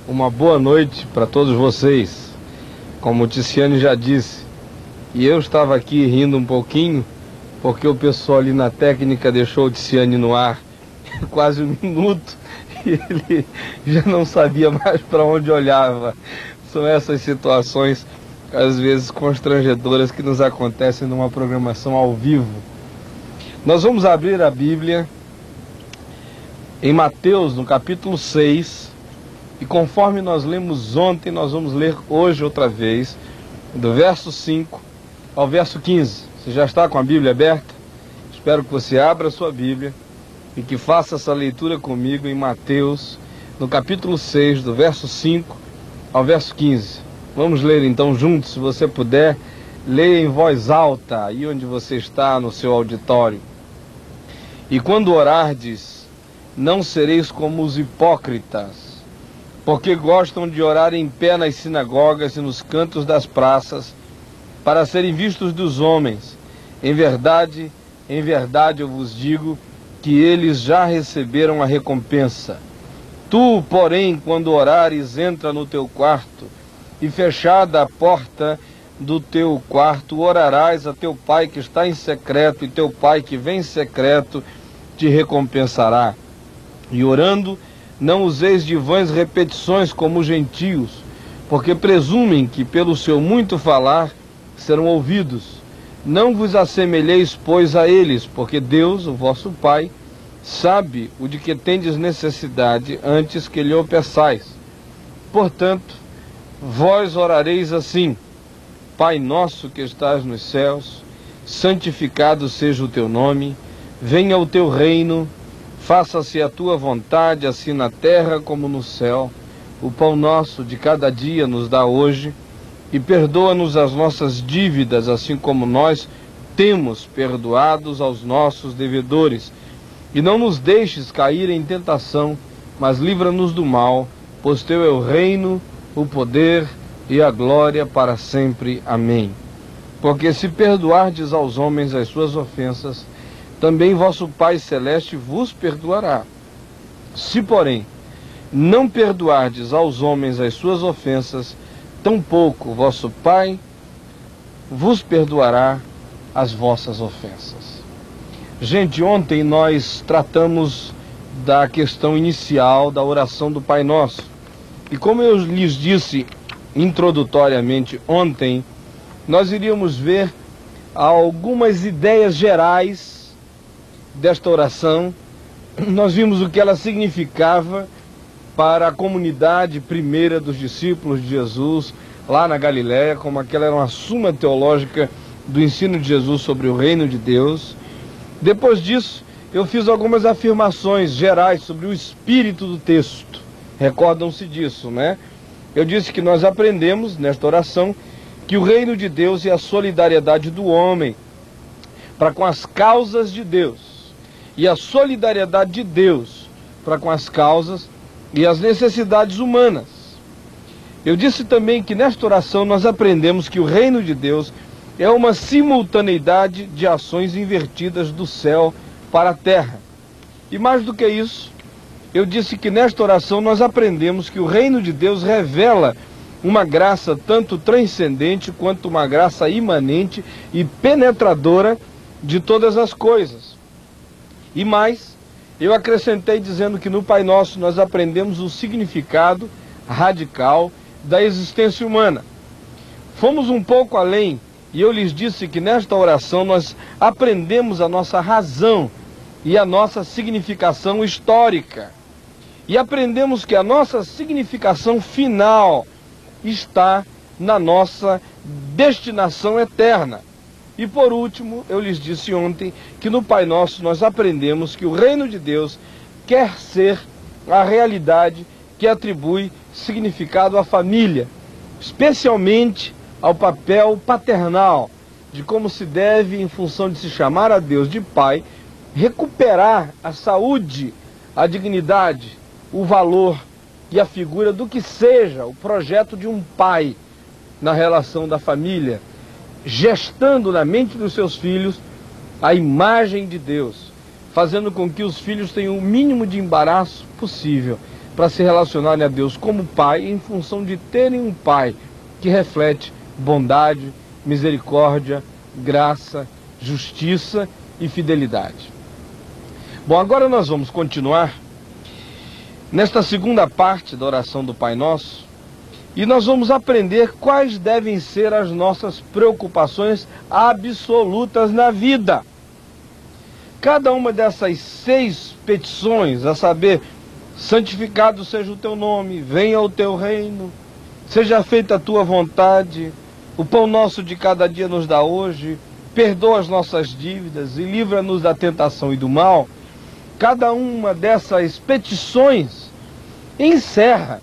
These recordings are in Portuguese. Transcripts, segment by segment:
Uma boa noite para todos vocês. Como o Ticiane já disse, e eu estava aqui rindo um pouquinho, porque o pessoal ali na técnica deixou o Ticiane no ar quase um minuto e ele já não sabia mais para onde olhava. São essas situações, às vezes constrangedoras, que nos acontecem numa programação ao vivo. Nós vamos abrir a Bíblia em Mateus, no capítulo 6, e conforme nós lemos ontem, nós vamos ler hoje outra vez, do verso 5 ao verso 15. Você já está com a Bíblia aberta? Espero que você abra a sua Bíblia e que faça essa leitura comigo em Mateus, no capítulo 6, do verso 5 ao verso 15. Vamos ler então juntos, se você puder, leia em voz alta, aí onde você está no seu auditório. E quando orardes, não sereis como os hipócritas, porque gostam de orar em pé nas sinagogas e nos cantos das praças, para serem vistos dos homens. Em verdade eu vos digo que eles já receberam a recompensa. Tu, porém, quando orares, entra no teu quarto, e fechada a porta do teu quarto, orarás a teu pai que está em secreto, e teu pai que vem em secreto te recompensará. E orando, não useis de vãs repetições como os gentios, porque presumem que pelo seu muito falar serão ouvidos. Não vos assemelheis, pois, a eles, porque Deus, o vosso Pai, sabe o de que tendes necessidade antes que lhe o peçais. Portanto, vós orareis assim: Pai nosso que estás nos céus, santificado seja o teu nome, venha o teu reino, faça-se a tua vontade, assim na terra como no céu. O pão nosso de cada dia nos dá hoje, e perdoa-nos as nossas dívidas, assim como nós temos perdoados aos nossos devedores. E não nos deixes cair em tentação, mas livra-nos do mal, pois teu é o reino, o poder e a glória para sempre. Amém. Porque se perdoardes aos homens as suas ofensas, também vosso Pai Celeste vos perdoará. Se, porém, não perdoardes aos homens as suas ofensas, tampouco vosso Pai vos perdoará as vossas ofensas. Gente, ontem nós tratamos da questão inicial da oração do Pai Nosso. E como eu lhes disse introdutoriamente ontem, nós iríamos ver algumas ideias gerais desta oração. Nós vimos o que ela significava para a comunidade primeira dos discípulos de Jesus, lá na Galiléia, como aquela era uma suma teológica do ensino de Jesus sobre o reino de Deus. Depois disso, eu fiz algumas afirmações gerais sobre o espírito do texto. Recordam-se disso, né? Eu disse que nós aprendemos, nesta oração, que o reino de Deus é a solidariedade do homem para com as causas de Deus, e a solidariedade de Deus para com as causas e as necessidades humanas. Eu disse também que nesta oração nós aprendemos que o reino de Deus é uma simultaneidade de ações invertidas do céu para a terra. E mais do que isso, eu disse que nesta oração nós aprendemos que o reino de Deus revela uma graça tanto transcendente quanto uma graça imanente e penetradora de todas as coisas. E mais, eu acrescentei dizendo que no Pai Nosso nós aprendemos o significado radical da existência humana. Fomos um pouco além e eu lhes disse que nesta oração nós aprendemos a nossa razão e a nossa significação histórica. E aprendemos que a nossa significação final está na nossa destinação eterna. E por último, eu lhes disse ontem que no Pai Nosso nós aprendemos que o reino de Deus quer ser a realidade que atribui significado à família, especialmente ao papel paternal, de como se deve, em função de se chamar a Deus de Pai, recuperar a saúde, a dignidade, o valor e a figura do que seja o projeto de um pai na relação da família, gestando na mente dos seus filhos a imagem de Deus, fazendo com que os filhos tenham o mínimo de embaraço possível para se relacionarem a Deus como pai, em função de terem um pai que reflete bondade, misericórdia, graça, justiça e fidelidade. Bom, agora nós vamos continuar nesta segunda parte da oração do Pai Nosso e nós vamos aprender quais devem ser as nossas preocupações absolutas na vida. Cada uma dessas 6 petições, a saber, santificado seja o teu nome, venha o teu reino, seja feita a tua vontade, o pão nosso de cada dia nos dá hoje, perdoa as nossas dívidas e livra-nos da tentação e do mal. Cada uma dessas petições encerra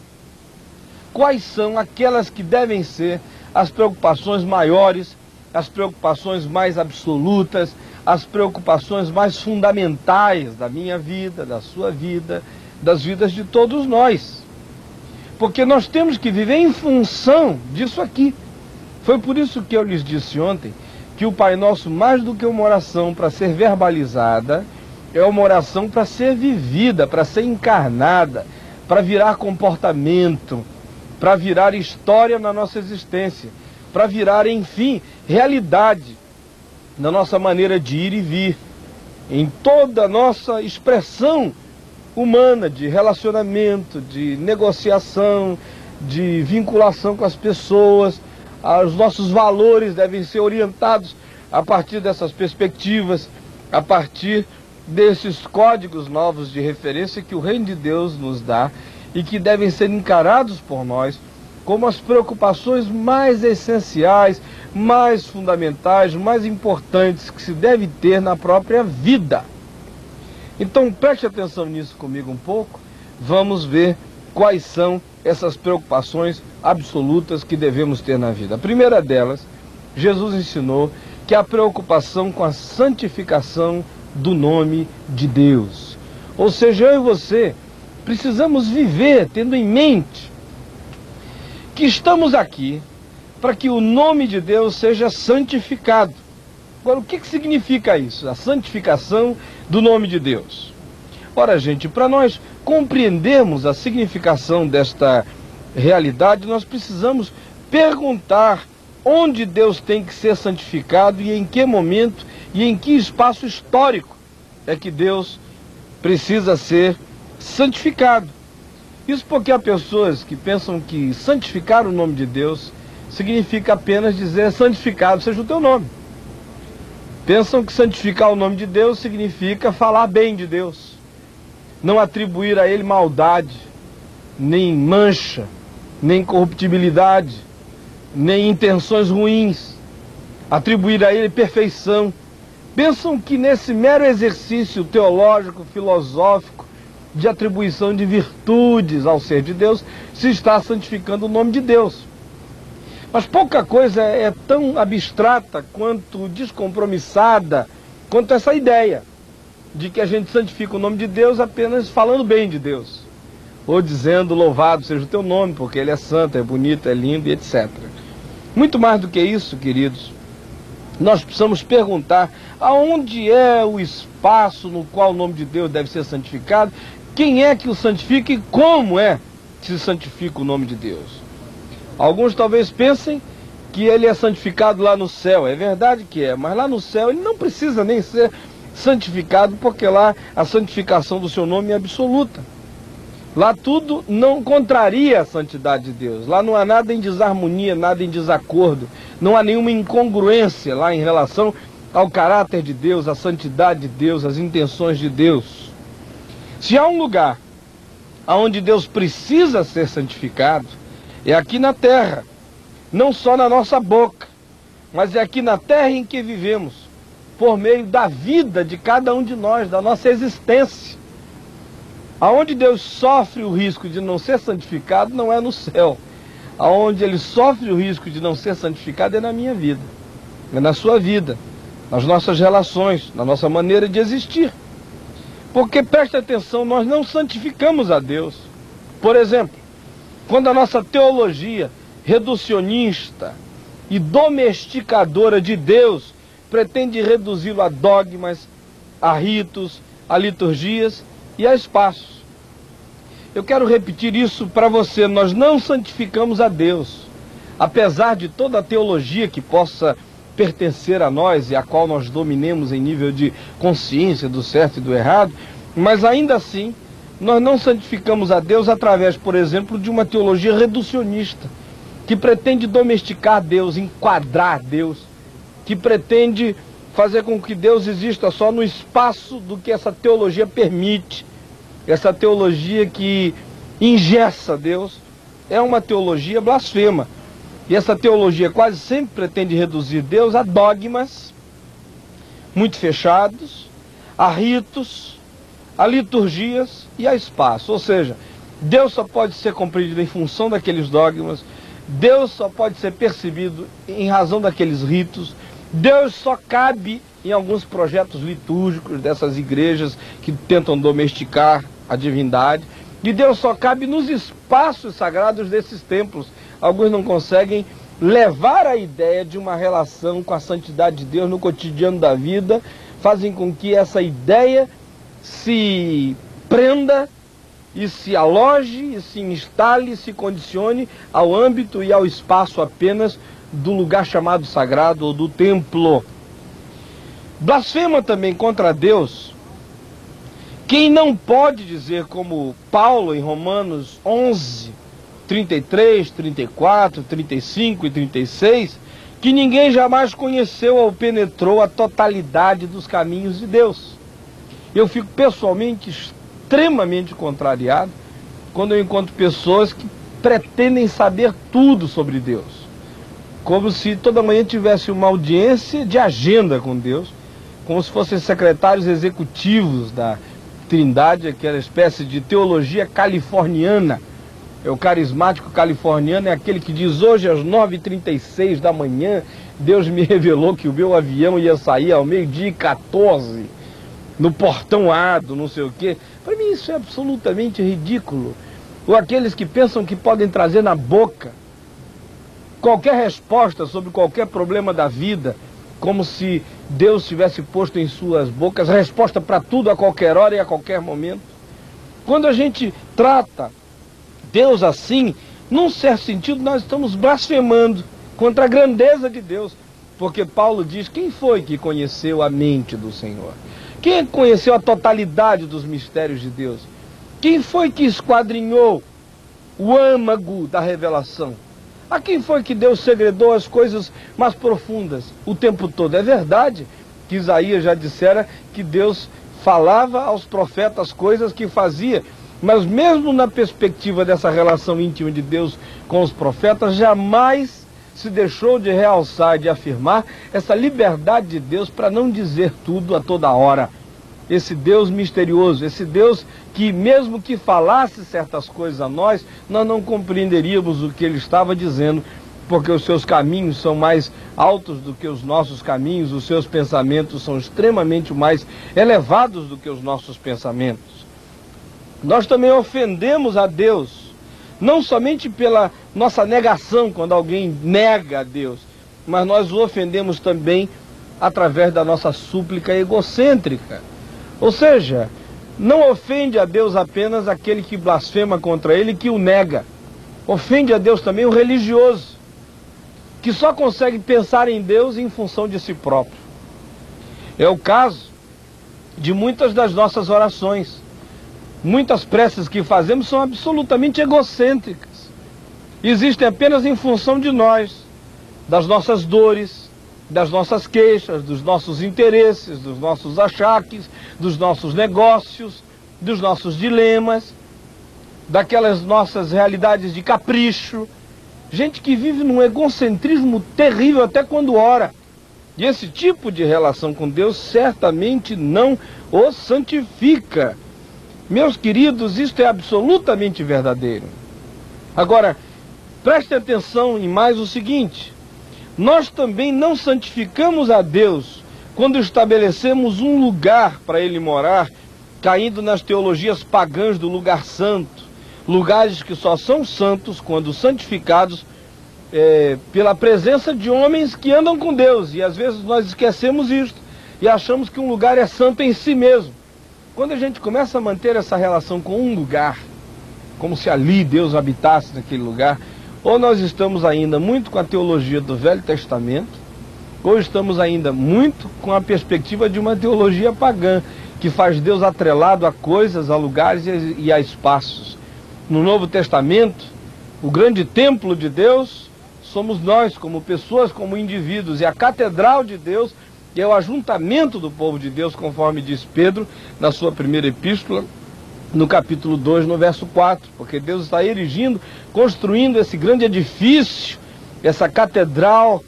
quais são aquelas que devem ser as preocupações maiores, as preocupações mais absolutas, as preocupações mais fundamentais da minha vida, da sua vida, das vidas de todos nós. Porque nós temos que viver em função disso aqui. Foi por isso que eu lhes disse ontem que o Pai Nosso, mais do que uma oração para ser verbalizada, é uma oração para ser vivida, para ser encarnada, para virar comportamento, para virar história na nossa existência, para virar, enfim, realidade na nossa maneira de ir e vir, em toda a nossa expressão humana de relacionamento, de negociação, de vinculação com as pessoas. Os nossos valores devem ser orientados a partir dessas perspectivas, a partir desses códigos novos de referência que o Reino de Deus nos dá e que devem ser encarados por nós como as preocupações mais essenciais, mais fundamentais, mais importantes que se deve ter na própria vida. Então preste atenção nisso comigo um pouco, vamos ver quais são essas preocupações absolutas que devemos ter na vida. A primeira delas, Jesus ensinou que é a preocupação com a santificação do nome de Deus. Ou seja, eu e você precisamos viver tendo em mente que estamos aqui para que o nome de Deus seja santificado. Agora, o que significa isso? A santificação do nome de Deus. Ora, gente, para nós compreendermos a significação desta realidade, nós precisamos perguntar onde Deus tem que ser santificado e em que momento e em que espaço histórico é que Deus precisa ser santificado. Isso porque há pessoas que pensam que santificar o nome de Deus significa apenas dizer santificado seja o teu nome. Pensam que santificar o nome de Deus significa falar bem de Deus, não atribuir a Ele maldade, nem mancha, nem corruptibilidade, nem intenções ruins, atribuir a Ele perfeição. Pensam que nesse mero exercício teológico, filosófico, de atribuição de virtudes ao ser de Deus, se está santificando o nome de Deus. Mas pouca coisa é tão abstrata quanto descompromissada quanto essa ideia de que a gente santifica o nome de Deus apenas falando bem de Deus, ou dizendo louvado seja o teu nome, porque Ele é santo, é bonito, é lindo e etc. Muito mais do que isso, queridos, nós precisamos perguntar aonde é o espaço no qual o nome de Deus deve ser santificado, quem é que o santifica e como é que se santifica o nome de Deus. Alguns talvez pensem que Ele é santificado lá no céu. É verdade que é, mas lá no céu Ele não precisa nem ser santificado, porque lá a santificação do seu nome é absoluta. Lá tudo não contraria a santidade de Deus. Lá não há nada em desarmonia, nada em desacordo. Não há nenhuma incongruência lá em relação ao caráter de Deus, à santidade de Deus, às intenções de Deus. Se há um lugar onde Deus precisa ser santificado, é aqui na terra. Não só na nossa boca, mas é aqui na terra em que vivemos, por meio da vida de cada um de nós, da nossa existência. Aonde Deus sofre o risco de não ser santificado não é no céu. Aonde Ele sofre o risco de não ser santificado é na minha vida, é na sua vida, nas nossas relações, na nossa maneira de existir. Porque, preste atenção, nós não santificamos a Deus. Por exemplo, quando a nossa teologia reducionista e domesticadora de Deus pretende reduzi-lo a dogmas, a ritos, a liturgias e a espaços. Eu quero repetir isso para você: nós não santificamos a Deus, apesar de toda a teologia que possa pertencer a nós e a qual nós dominemos em nível de consciência do certo e do errado, mas ainda assim nós não santificamos a Deus através, por exemplo, de uma teologia reducionista, que pretende domesticar Deus, enquadrar Deus, que pretende fazer com que Deus exista só no espaço do que essa teologia permite. Essa teologia que engessa Deus é uma teologia blasfema. E essa teologia quase sempre pretende reduzir Deus a dogmas muito fechados, a ritos, a liturgias e a espaço. Ou seja, Deus só pode ser compreendido em função daqueles dogmas, Deus só pode ser percebido em razão daqueles ritos, Deus só cabe em alguns projetos litúrgicos dessas igrejas que tentam domesticar a divindade, e Deus só cabe nos espaços sagrados desses templos. Alguns não conseguem levar a ideia de uma relação com a santidade de Deus no cotidiano da vida, fazem com que essa ideia se prenda e se aloje, e se instale, e se condicione ao âmbito e ao espaço apenas do lugar chamado sagrado ou do templo. Blasfema também contra Deus quem não pode dizer, como Paulo em Romanos 11, 33, 34, 35 e 36, que ninguém jamais conheceu ou penetrou a totalidade dos caminhos de Deus. Eu fico pessoalmente extremamente contrariado quando eu encontro pessoas que pretendem saber tudo sobre Deus, como se toda manhã tivesse uma audiência de agenda com Deus, como se fossem secretários executivos da Trindade, aquela espécie de teologia californiana. O carismático californiano é aquele que diz: hoje às 9h36 da manhã, Deus me revelou que o meu avião ia sair ao 12h14, no portão A do não sei o quê. Para mim isso é absolutamente ridículo. Ou aqueles que pensam que podem trazer na boca qualquer resposta sobre qualquer problema da vida, como se Deus tivesse posto em suas bocas resposta para tudo a qualquer hora e a qualquer momento. Quando a gente trata Deus assim, num certo sentido nós estamos blasfemando contra a grandeza de Deus, porque Paulo diz: quem foi que conheceu a mente do Senhor? Quem conheceu a totalidade dos mistérios de Deus? Quem foi que esquadrinhou o âmago da revelação? A quem foi que Deus segredou as coisas mais profundas o tempo todo? É verdade que Isaías já dissera que Deus falava aos profetas coisas que fazia, mas mesmo na perspectiva dessa relação íntima de Deus com os profetas, jamais se deixou de realçar e de afirmar essa liberdade de Deus para não dizer tudo a toda hora. Esse Deus misterioso, esse Deus que mesmo que falasse certas coisas a nós, nós não compreenderíamos o que ele estava dizendo, porque os seus caminhos são mais altos do que os nossos caminhos, os seus pensamentos são extremamente mais elevados do que os nossos pensamentos. Nós também ofendemos a Deus, não somente pela nossa negação, quando alguém nega a Deus, mas nós o ofendemos também através da nossa súplica egocêntrica. Ou seja, não ofende a Deus apenas aquele que blasfema contra ele e que o nega. Ofende a Deus também o religioso, que só consegue pensar em Deus em função de si próprio. É o caso de muitas das nossas orações. Muitas preces que fazemos são absolutamente egocêntricas. Existem apenas em função de nós, das nossas dores, das nossas queixas, dos nossos interesses, dos nossos achaques, dos nossos negócios, dos nossos dilemas, daquelas nossas realidades de capricho. Gente que vive num egocentrismo terrível até quando ora. E esse tipo de relação com Deus certamente não o santifica. Meus queridos, isto é absolutamente verdadeiro. Agora, prestem atenção em mais o seguinte: nós também não santificamos a Deus quando estabelecemos um lugar para ele morar, caindo nas teologias pagãs do lugar santo, lugares que só são santos quando santificados pela presença de homens que andam com Deus. E às vezes nós esquecemos isto e achamos que um lugar é santo em si mesmo. quando a gente começa a manter essa relação com um lugar, como se ali Deus habitasse naquele lugar, ou nós estamos ainda muito com a teologia do Velho Testamento, ou estamos ainda muito com a perspectiva de uma teologia pagã, que faz Deus atrelado a coisas, a lugares e a espaços. No Novo Testamento, o grande templo de Deus somos nós, como pessoas, como indivíduos, e a catedral de Deus que é o ajuntamento do povo de Deus, conforme diz Pedro na sua primeira epístola, no capítulo 2, no verso 4, porque Deus está erigindo, construindo esse grande edifício, essa catedral,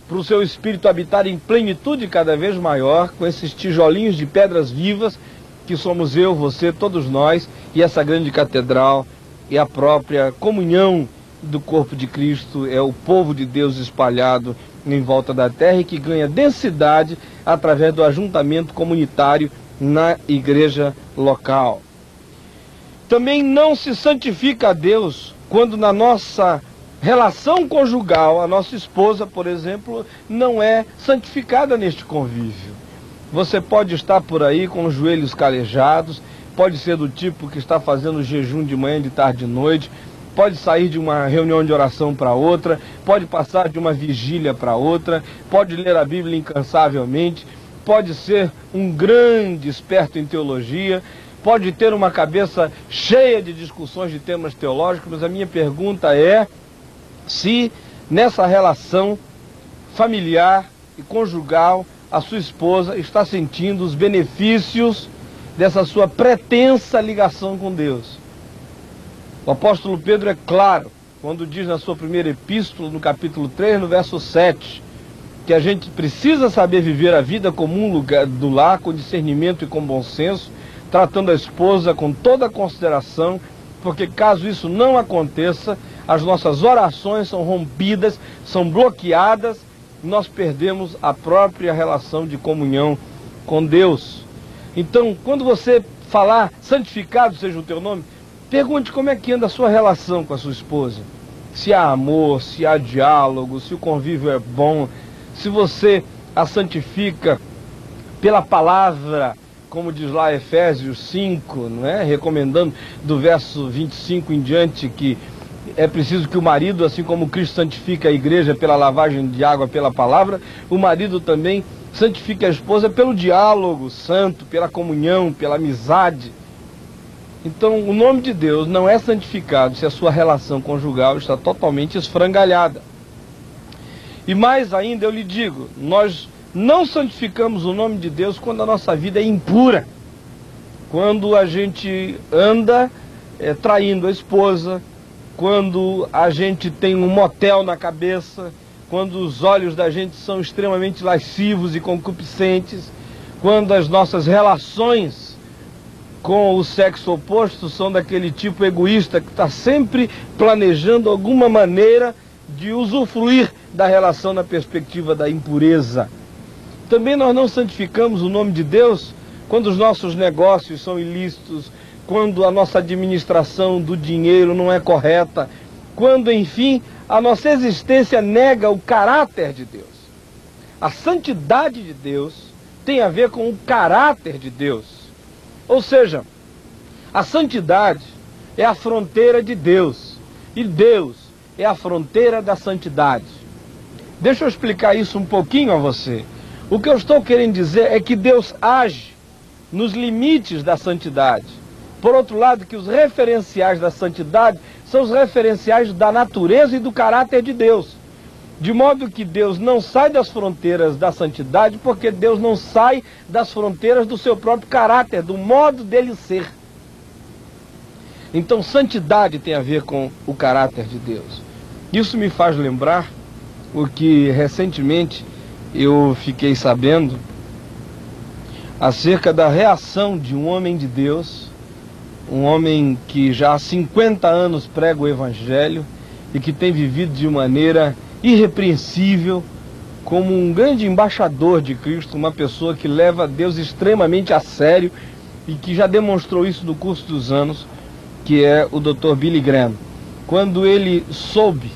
para o seu Espírito habitar em plenitude cada vez maior, com esses tijolinhos de pedras vivas, que somos eu, você, todos nós, e essa grande catedral é a própria comunhão do corpo de Cristo, é o povo de Deus espalhado em volta da terra e que ganha densidade através do ajuntamento comunitário na igreja local. Também não se santifica a Deus quando na nossa relação conjugal, a nossa esposa, por exemplo, não é santificada neste convívio. Você pode estar por aí com os joelhos calejados, pode ser do tipo que está fazendo jejum de manhã, de tarde, de noite, pode sair de uma reunião de oração para outra, pode passar de uma vigília para outra, pode ler a Bíblia incansavelmente, pode ser um grande esperto em teologia, pode ter uma cabeça cheia de discussões de temas teológicos, mas a minha pergunta é se nessa relação familiar e conjugal a sua esposa está sentindo os benefícios dessa sua pretensa ligação com Deus. O apóstolo Pedro é claro quando diz na sua primeira epístola, no capítulo 3, no verso 7, que a gente precisa saber viver a vida comum do lar com discernimento e com bom senso, tratando a esposa com toda a consideração, porque caso isso não aconteça, as nossas orações são rompidas, são bloqueadas, e nós perdemos a própria relação de comunhão com Deus. Então, quando você falar santificado seja o teu nome, pergunte como é que anda a sua relação com a sua esposa. Se há amor, se há diálogo, se o convívio é bom, se você a santifica pela palavra, como diz lá Efésios 5, não é? Recomendando do verso 25 em diante que é preciso que o marido, assim como Cristo santifica a igreja pela lavagem de água pela palavra, o marido também santifica a esposa pelo diálogo santo, pela comunhão, pela amizade. Então, o nome de Deus não é santificado se a sua relação conjugal está totalmente esfrangalhada. E mais ainda eu lhe digo, nós não santificamos o nome de Deus quando a nossa vida é impura. Quando a gente anda traindo a esposa, quando a gente tem um motel na cabeça, quando os olhos da gente são extremamente lascivos e concupiscentes, quando as nossas relações com o sexo oposto são daquele tipo egoísta que está sempre planejando alguma maneira de usufruir da relação na perspectiva da impureza. Também nós não santificamos o nome de Deus quando os nossos negócios são ilícitos, quando a nossa administração do dinheiro não é correta, quando, enfim, a nossa existência nega o caráter de Deus. A santidade de Deus tem a ver com o caráter de Deus. Ou seja, a santidade é a fronteira de Deus, e Deus é a fronteira da santidade. Deixa eu explicar isso um pouquinho a você. O que eu estou querendo dizer é que Deus age nos limites da santidade. Por outro lado, que os referenciais da santidade são os referenciais da natureza e do caráter de Deus. De modo que Deus não sai das fronteiras da santidade, porque Deus não sai das fronteiras do seu próprio caráter, do modo dele ser. Então, santidade tem a ver com o caráter de Deus. Isso me faz lembrar o que recentemente eu fiquei sabendo acerca da reação de um homem de Deus, um homem que já há 50 anos prega o Evangelho e que tem vivido de maneira irrepreensível, como um grande embaixador de Cristo, uma pessoa que leva Deus extremamente a sério e que já demonstrou isso no curso dos anos, que é o Dr. Billy Graham. Quando ele soube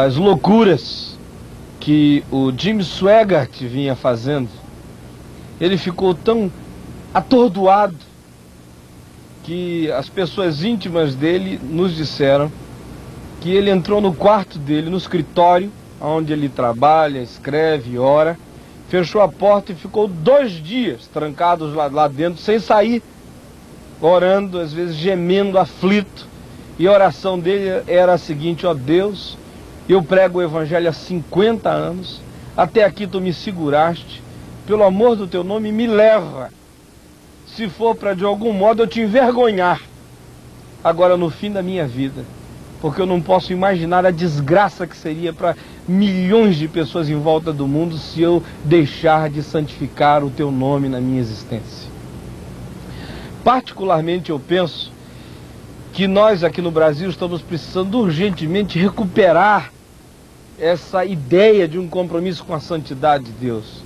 as loucuras que o Jim Swaggart vinha fazendo, ele ficou tão atordoado, que as pessoas íntimas dele nos disseram que ele entrou no quarto dele, no escritório, onde ele trabalha, escreve, ora, fechou a porta e ficou 2 dias trancados lá dentro, sem sair, orando, às vezes gemendo, aflito. E a oração dele era a seguinte: ó Deus, eu prego o evangelho há 50 anos, até aqui tu me seguraste, pelo amor do teu nome me leva, se for para de algum modo eu te envergonhar, agora no fim da minha vida, porque eu não posso imaginar a desgraça que seria para milhões de pessoas em volta do mundo se eu deixar de santificar o teu nome na minha existência. Particularmente eu penso que nós aqui no Brasil estamos precisando urgentemente recuperar essa ideia de um compromisso com a santidade de Deus.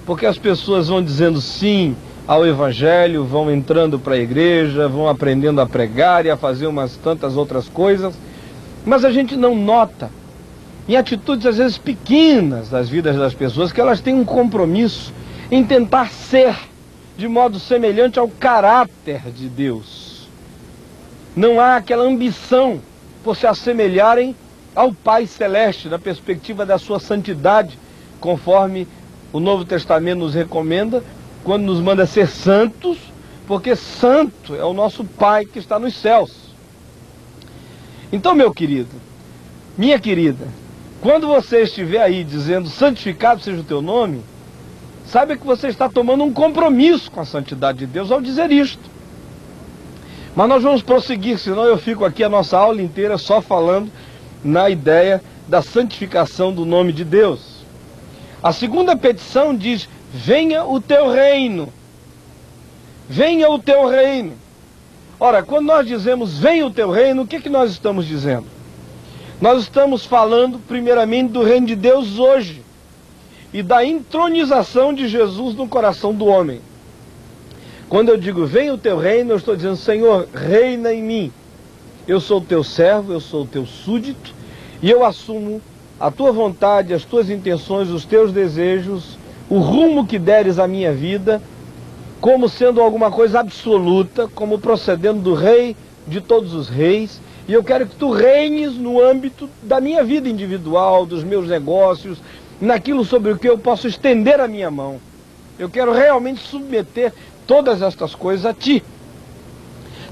Porque as pessoas vão dizendo sim ao Evangelho, vão entrando para a igreja, vão aprendendo a pregar e a fazer umas tantas outras coisas, mas a gente não nota, em atitudes às vezes pequenas das vidas das pessoas, que elas têm um compromisso em tentar ser de modo semelhante ao caráter de Deus. Não há aquela ambição por se assemelharem ao Pai Celeste, na perspectiva da sua santidade, conforme o Novo Testamento nos recomenda, quando nos manda ser santos, porque santo é o nosso Pai que está nos céus. Então, meu querido, minha querida, quando você estiver aí dizendo santificado seja o teu nome, saiba que você está tomando um compromisso com a santidade de Deus ao dizer isto. Mas nós vamos prosseguir, senão eu fico aqui a nossa aula inteira só falando na ideia da santificação do nome de Deus. A segunda petição diz: venha o teu reino. Venha o teu reino. Ora, quando nós dizemos venha o teu reino, o que que nós estamos dizendo? Nós estamos falando primeiramente do reino de Deus hoje e da entronização de Jesus no coração do homem. Quando eu digo venha o teu reino, eu estou dizendo: Senhor, reina em mim. Eu sou o teu servo, eu sou o teu súdito, e eu assumo a tua vontade, as tuas intenções, os teus desejos, o rumo que deres à minha vida, como sendo alguma coisa absoluta, como procedendo do rei de todos os reis, e eu quero que tu reines no âmbito da minha vida individual, dos meus negócios, naquilo sobre o que eu posso estender a minha mão. Eu quero realmente submeter todas estas coisas a ti.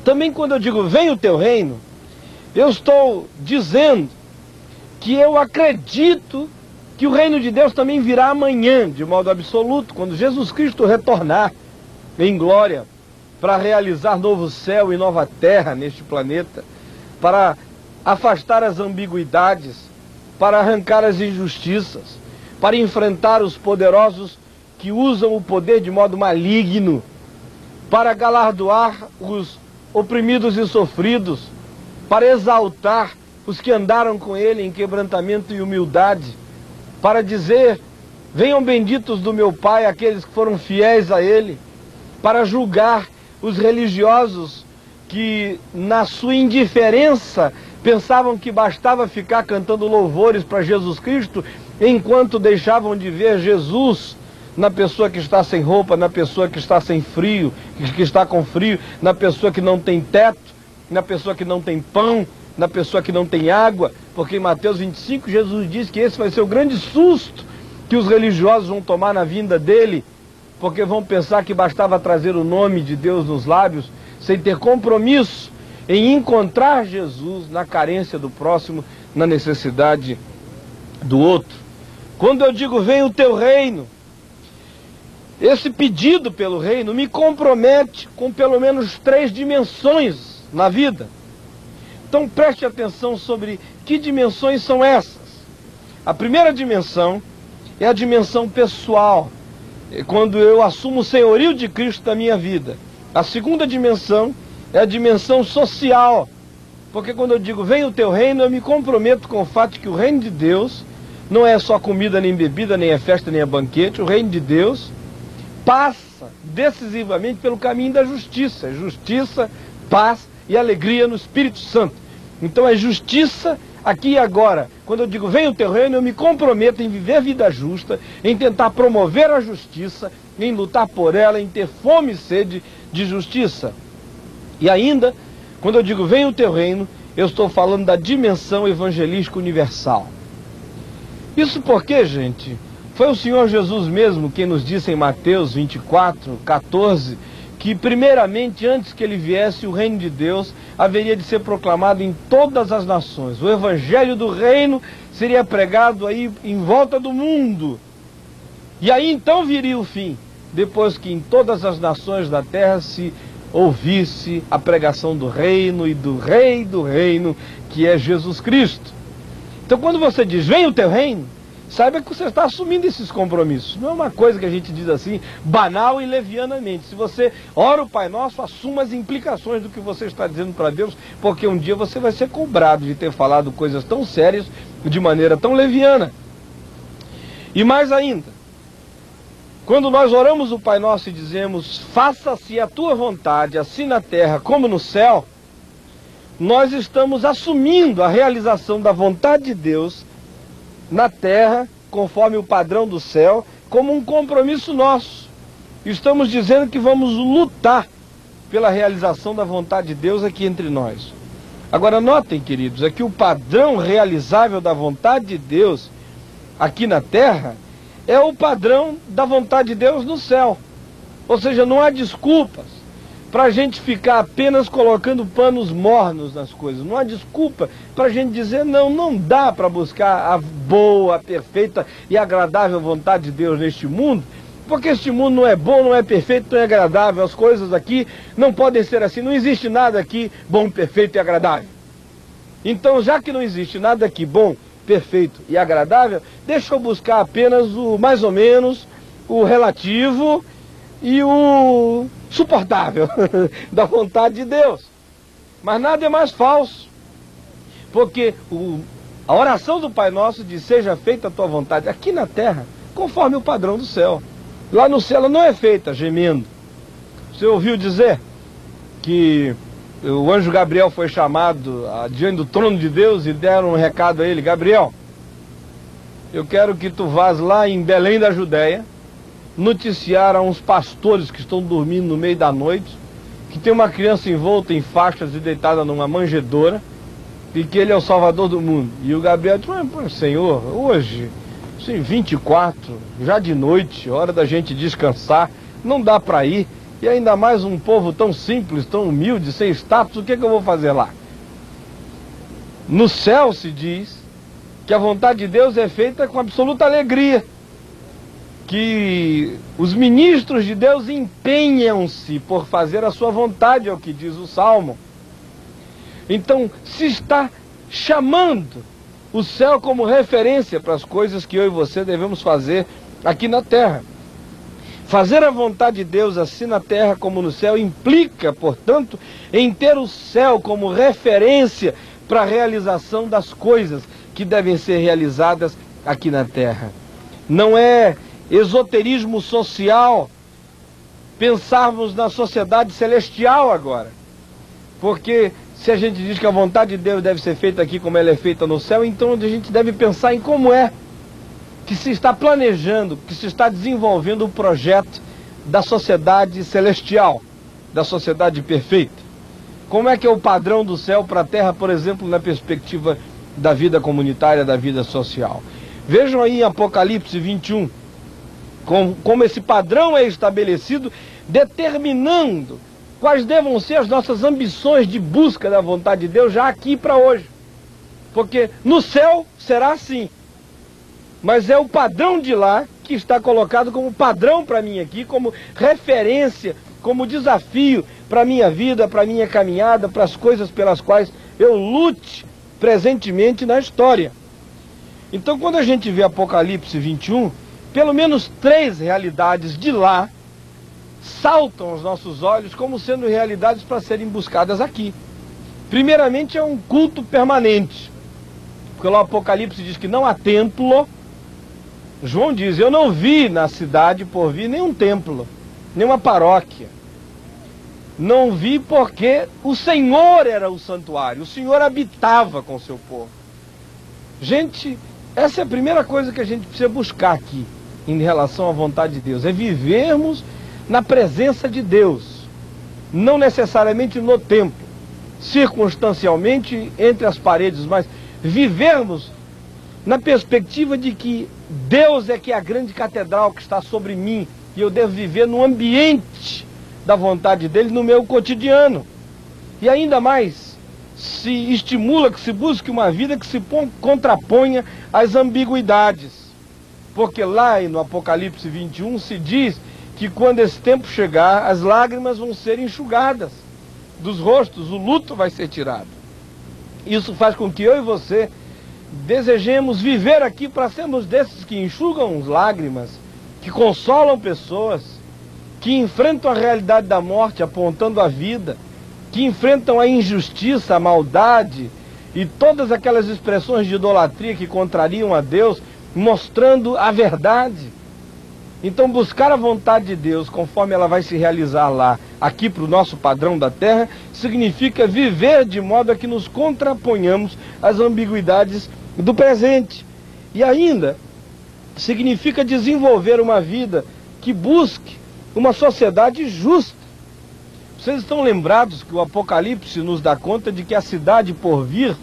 Também quando eu digo venha o teu reino, eu estou dizendo que eu acredito que o reino de Deus também virá amanhã, de modo absoluto, quando Jesus Cristo retornar em glória para realizar novo céu e nova terra neste planeta, para afastar as ambiguidades, para arrancar as injustiças, para enfrentar os poderosos que usam o poder de modo maligno, para galardoar os oprimidos e sofridos, para exaltar os que andaram com ele em quebrantamento e humildade, para dizer: venham benditos do meu Pai aqueles que foram fiéis a ele, para julgar os religiosos que na sua indiferença pensavam que bastava ficar cantando louvores para Jesus Cristo, enquanto deixavam de ver Jesus na pessoa que está sem roupa, na pessoa que está sem frio, que está com frio, na pessoa que não tem teto, na pessoa que não tem pão, na pessoa que não tem água, porque em Mateus 25 Jesus diz que esse vai ser o grande susto que os religiosos vão tomar na vinda dele, porque vão pensar que bastava trazer o nome de Deus nos lábios, sem ter compromisso em encontrar Jesus na carência do próximo, na necessidade do outro. Quando eu digo venha o teu reino, esse pedido pelo reino me compromete com pelo menos 3 dimensões na vida. Então preste atenção sobre que dimensões são essas. A primeira dimensão é a dimensão pessoal, quando eu assumo o senhorio de Cristo na minha vida. A segunda dimensão é a dimensão social, porque quando eu digo venha o teu reino, eu me comprometo com o fato de que o reino de Deus não é só comida, nem bebida, nem é festa, nem é banquete. O reino de Deus passa decisivamente pelo caminho da justiça, paz e alegria no Espírito Santo. Então é justiça, aqui e agora, quando eu digo venha o teu reino, eu me comprometo em viver vida justa, em tentar promover a justiça, em lutar por ela, em ter fome e sede de justiça. E ainda, quando eu digo venha o teu reino, eu estou falando da dimensão evangelística universal. Isso porque, gente, foi o Senhor Jesus mesmo quem nos disse em Mateus 24, 14, que primeiramente, antes que ele viesse, o reino de Deus haveria de ser proclamado em todas as nações. O evangelho do reino seria pregado aí em volta do mundo. E aí então viria o fim, depois que em todas as nações da terra se ouvisse a pregação do reino e do rei do reino, que é Jesus Cristo. Então quando você diz, vem o teu reino, saiba que você está assumindo esses compromissos. Não é uma coisa que a gente diz assim, banal e levianamente. Se você ora o Pai Nosso, assuma as implicações do que você está dizendo para Deus, porque um dia você vai ser cobrado de ter falado coisas tão sérias de maneira tão leviana. E mais ainda, quando nós oramos o Pai Nosso e dizemos, faça-se a tua vontade, assim na terra como no céu, nós estamos assumindo a realização da vontade de Deus na terra, conforme o padrão do céu, como um compromisso nosso. Estamos dizendo que vamos lutar pela realização da vontade de Deus aqui entre nós. Agora notem, queridos, é que o padrão realizável da vontade de Deus aqui na terra é o padrão da vontade de Deus no céu. Ou seja, não há desculpas para a gente ficar apenas colocando panos mornos nas coisas. Não há desculpa para a gente dizer, não dá para buscar a boa, a perfeita e agradável vontade de Deus neste mundo, porque este mundo não é bom, não é perfeito, não é agradável. As coisas aqui não podem ser assim, não existe nada aqui bom, perfeito e agradável. Então, já que não existe nada aqui bom, perfeito e agradável, deixa eu buscar apenas o mais ou menos, o relativo e o suportável da vontade de Deus. Mas nada é mais falso, porque a oração do Pai Nosso diz, seja feita a tua vontade aqui na terra, conforme o padrão do céu. Lá no céu ela não é feita gemendo. Você ouviu dizer que o anjo Gabriel foi chamado diante do trono de Deus e deram um recado a ele, Gabriel, eu quero que tu vás lá em Belém da Judéia, noticiar a uns pastores que estão dormindo no meio da noite, que tem uma criança envolta em faixas e deitada numa manjedoura, e que ele é o Salvador do mundo. E o Gabriel disse, mas Senhor, hoje, sim, 24, já de noite, hora da gente descansar, não dá para ir, e ainda mais um povo tão simples, tão humilde, sem status, o que eu vou fazer lá? No céu se diz que a vontade de Deus é feita com absoluta alegria, que os ministros de Deus empenham-se por fazer a sua vontade, é o que diz o Salmo. Então, se está chamando o céu como referência para as coisas que eu e você devemos fazer aqui na terra. Fazer a vontade de Deus assim na terra como no céu implica, portanto, em ter o céu como referência para a realização das coisas que devem ser realizadas aqui na terra. Não é esoterismo social pensarmos na sociedade celestial agora, porque se a gente diz que a vontade de Deus deve ser feita aqui como ela é feita no céu, então a gente deve pensar em como é que se está planejando, que se está desenvolvendo o projeto da sociedade celestial, da sociedade perfeita. Como é que é o padrão do céu para a terra, por exemplo, na perspectiva da vida comunitária, da vida social. Vejam aí em Apocalipse 21, como esse padrão é estabelecido, determinando quais devam ser as nossas ambições de busca da vontade de Deus já aqui para hoje. Porque no céu será assim, mas é o padrão de lá que está colocado como padrão para mim aqui, como referência, como desafio para a minha vida, para a minha caminhada, para as coisas pelas quais eu lute presentemente na história. Então, quando a gente vê Apocalipse 21, pelo menos 3 realidades de lá saltam aos nossos olhos como sendo realidades para serem buscadas aqui. Primeiramente, é um culto permanente, porque lá o Apocalipse diz que não há templo. João diz, eu não vi na cidade por vir nenhum templo, nenhuma paróquia. Não vi porque o Senhor era o santuário, o Senhor habitava com o seu povo. Gente, essa é a primeira coisa que a gente precisa buscar aqui, em relação à vontade de Deus, é vivermos na presença de Deus, não necessariamente no templo, circunstancialmente entre as paredes, mas vivermos na perspectiva de que Deus é que é a grande catedral que está sobre mim, e eu devo viver no ambiente da vontade dele no meu cotidiano. E ainda mais, se estimula que se busque uma vida que se contraponha às ambiguidades. Porque lá no Apocalipse 21 se diz que quando esse tempo chegar, as lágrimas vão ser enxugadas dos rostos, o luto vai ser tirado. Isso faz com que eu e você desejemos viver aqui para sermos desses que enxugam as lágrimas, que consolam pessoas, que enfrentam a realidade da morte apontando a vida, que enfrentam a injustiça, a maldade e todas aquelas expressões de idolatria que contrariam a Deus, mostrando a verdade. Então buscar a vontade de Deus conforme ela vai se realizar lá, aqui para o nosso padrão da terra, significa viver de modo a que nos contraponhamos às ambiguidades do presente. E ainda significa desenvolver uma vida que busque uma sociedade justa. Vocês estão lembrados que o Apocalipse nos dá conta de que a cidade por vir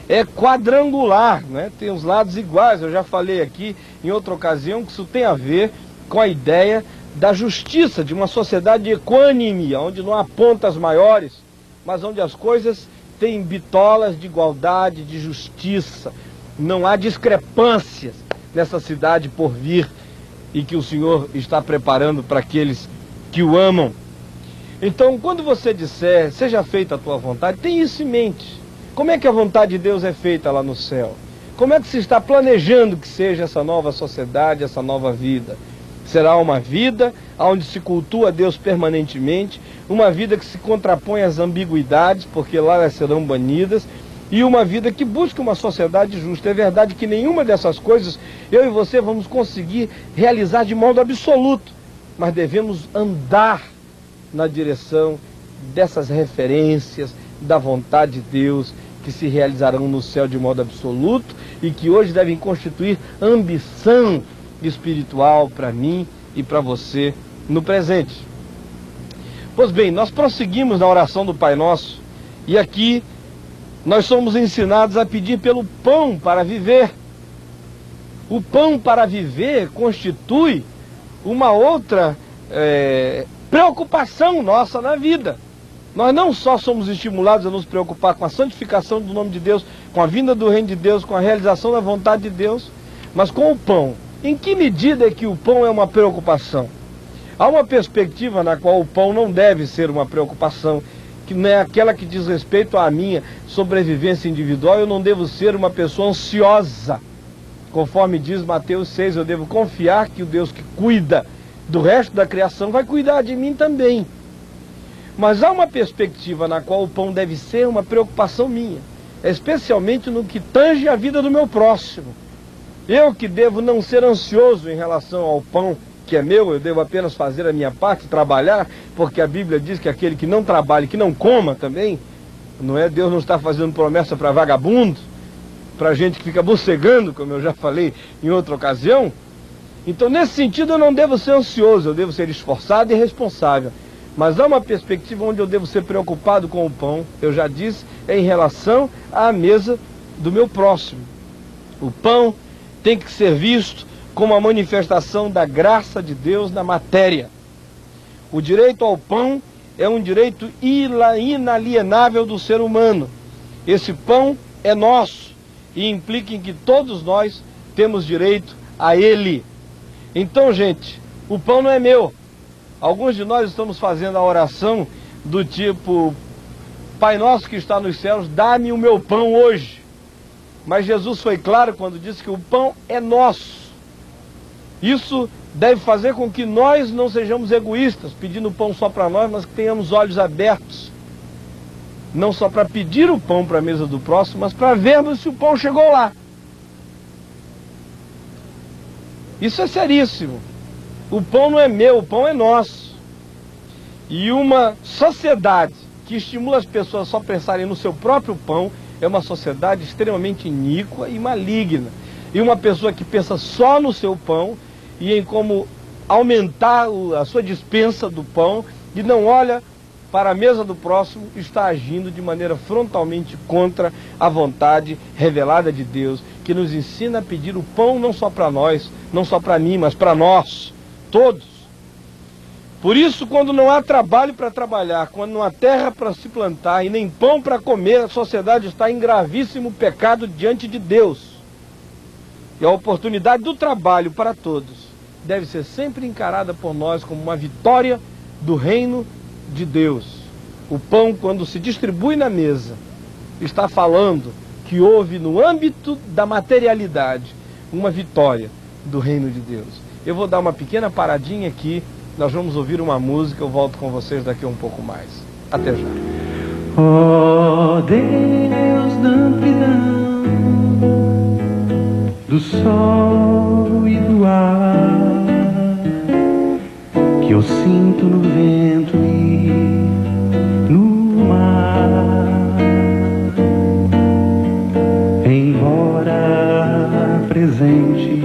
é quadrangular, né? Tem os lados iguais. Eu já falei aqui em outra ocasião que isso tem a ver com a ideia da justiça, de uma sociedade equânime, onde não há pontas maiores, mas onde as coisas têm bitolas de igualdade, de justiça. Não há discrepâncias nessa cidade por vir e que o Senhor está preparando para aqueles que o amam. Então, quando você disser, seja feita a tua vontade, tenha isso em mente. Como é que a vontade de Deus é feita lá no céu? Como é que se está planejando que seja essa nova sociedade, essa nova vida? Será uma vida onde se cultua Deus permanentemente, uma vida que se contrapõe às ambiguidades, porque lá elas serão banidas, e uma vida que busca uma sociedade justa. É verdade que nenhuma dessas coisas eu e você vamos conseguir realizar de modo absoluto, mas devemos andar na direção dessas referências da vontade de Deus, que se realizarão no céu de modo absoluto e que hoje devem constituir ambição espiritual para mim e para você no presente. Pois bem, nós prosseguimos na oração do Pai Nosso e aqui nós somos ensinados a pedir pelo pão para viver. O pão para viver constitui uma outra preocupação nossa na vida. Nós não só somos estimulados a nos preocupar com a santificação do nome de Deus, com a vinda do reino de Deus, com a realização da vontade de Deus, mas com o pão. Em que medida é que o pão é uma preocupação? Há uma perspectiva na qual o pão não deve ser uma preocupação, que não é aquela que diz respeito à minha sobrevivência individual. Eu não devo ser uma pessoa ansiosa. Conforme diz Mateus 6, eu devo confiar que o Deus que cuida do resto da criação vai cuidar de mim também. Mas há uma perspectiva na qual o pão deve ser uma preocupação minha, especialmente no que tange a vida do meu próximo. Eu que devo não ser ansioso em relação ao pão que é meu, eu devo apenas fazer a minha parte, trabalhar, porque a Bíblia diz que aquele que não trabalha, que não coma também, não é? Deus não está fazendo promessa para vagabundo, para gente que fica bocegando, como eu já falei em outra ocasião. Então, nesse sentido, eu não devo ser ansioso, eu devo ser esforçado e responsável. Mas há uma perspectiva onde eu devo ser preocupado com o pão, eu já disse, é em relação à mesa do meu próximo. O pão tem que ser visto como a manifestação da graça de Deus na matéria. O direito ao pão é um direito inalienável do ser humano. Esse pão é nosso e implica em que todos nós temos direito a ele. Então, gente, o pão não é meu. Alguns de nós estamos fazendo a oração do tipo: Pai nosso que está nos céus, dá-me o meu pão hoje. Mas Jesus foi claro quando disse que o pão é nosso. Isso deve fazer com que nós não sejamos egoístas, pedindo o pão só para nós, mas que tenhamos olhos abertos. Não só para pedir o pão para a mesa do próximo, mas para vermos se o pão chegou lá. Isso é seríssimo. O pão não é meu, o pão é nosso. E uma sociedade que estimula as pessoas a só pensarem no seu próprio pão é uma sociedade extremamente iníqua e maligna. E uma pessoa que pensa só no seu pão e em como aumentar a sua dispensa do pão e não olha para a mesa do próximo, está agindo de maneira frontalmente contra a vontade revelada de Deus, que nos ensina a pedir o pão não só para nós, não só para mim, mas para nós, todos. Por isso, quando não há trabalho para trabalhar, quando não há terra para se plantar e nem pão para comer, a sociedade está em gravíssimo pecado diante de Deus. E a oportunidade do trabalho para todos deve ser sempre encarada por nós como uma vitória do reino de Deus. O pão, quando se distribui na mesa, está falando que houve no âmbito da materialidade uma vitória do reino de Deus. Eu vou dar uma pequena paradinha aqui, nós vamos ouvir uma música, eu volto com vocês daqui a um pouco mais. Até já. Ó Deus da amplidão, do sol e do ar, que eu sinto no vento e no mar, embora presente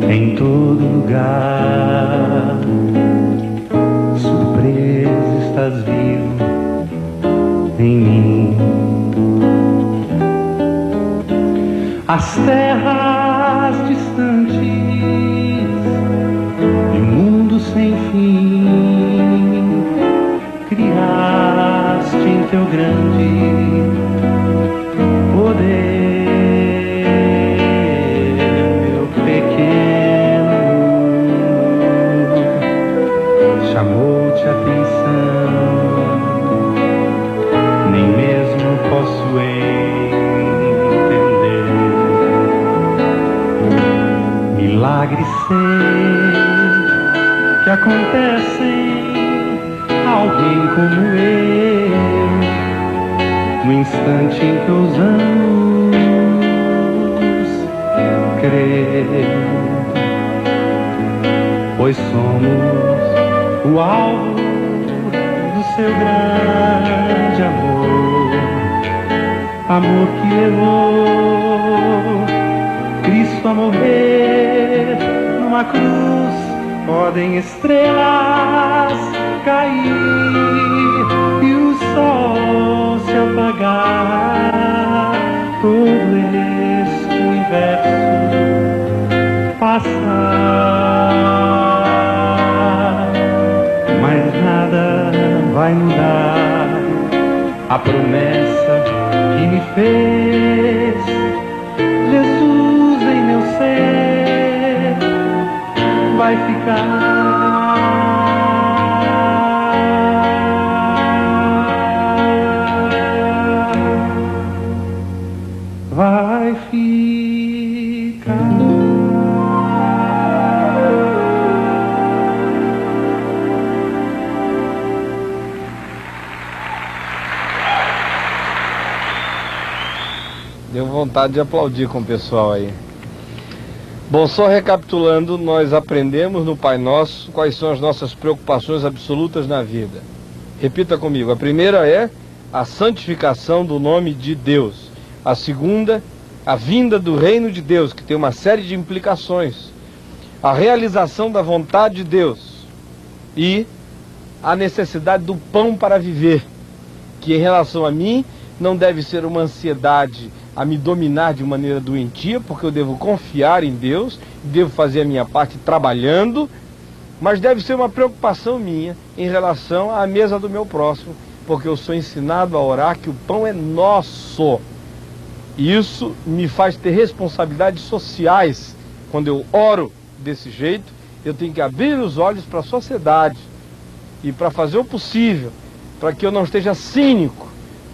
em todo lugar, surpresa estás vivo em mim. As terras distantes e o mundo sem fim criaste em teu grande poder, meu pequeno mundo chamou-te a atenção, nem mesmo posso milagres sei que acontecem a alguém como eu, no instante em que ousamos crer, pois somos o alvo do seu grande amor, amor que levou Cristo a morrer numa cruz. Podem estrelas cair e o sol se apagar, todo este universo passar, mas nada vai mudar a promessa que me fez Jesus em meu ser, vai ficar. Vai ficar. Deu vontade de aplaudir com o pessoal aí. Bom, só recapitulando, nós aprendemos no Pai Nosso quais são as nossas preocupações absolutas na vida. Repita comigo. A primeira é a santificação do nome de Deus. A segunda, a vinda do reino de Deus, que tem uma série de implicações. A realização da vontade de Deus. E a necessidade do pão para viver, que em relação a mim não deve ser uma ansiedade a me dominar de maneira doentia, porque eu devo confiar em Deus, devo fazer a minha parte trabalhando, mas deve ser uma preocupação minha em relação à mesa do meu próximo, porque eu sou ensinado a orar que o pão é nosso. E isso me faz ter responsabilidades sociais. Quando eu oro desse jeito, eu tenho que abrir os olhos para a sociedade e para fazer o possível, para que eu não esteja cínico,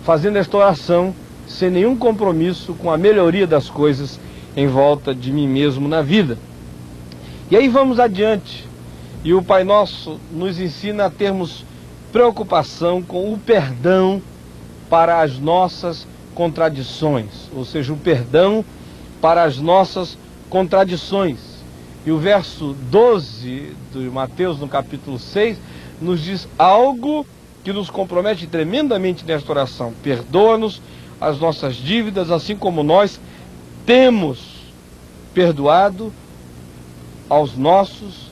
fazendo esta oração sem nenhum compromisso com a melhoria das coisas em volta de mim mesmo na vida. E aí vamos adiante. E o Pai Nosso nos ensina a termos preocupação com o perdão para as nossas contradições, ou seja, o perdão para as nossas contradições. E o verso 12 de Mateus, no capítulo 6, nos diz algo que nos compromete tremendamente nesta oração. Perdoa-nos as nossas dívidas, assim como nós temos perdoado aos nossos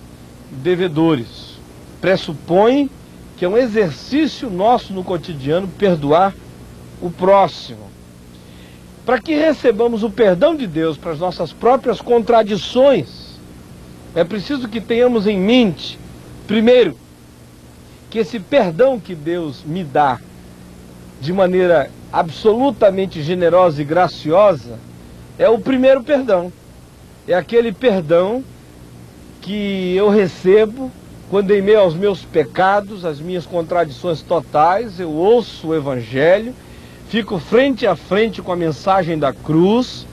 devedores. Pressupõe que é um exercício nosso no cotidiano perdoar o próximo. Para que recebamos o perdão de Deus para as nossas próprias contradições, é preciso que tenhamos em mente, primeiro, que esse perdão que Deus me dá de maneira absolutamente generosa e graciosa é o primeiro perdão. É aquele perdão que eu recebo quando, em meio aos meus pecados, às minhas contradições totais, eu ouço o Evangelho, fico frente a frente com a mensagem da cruz,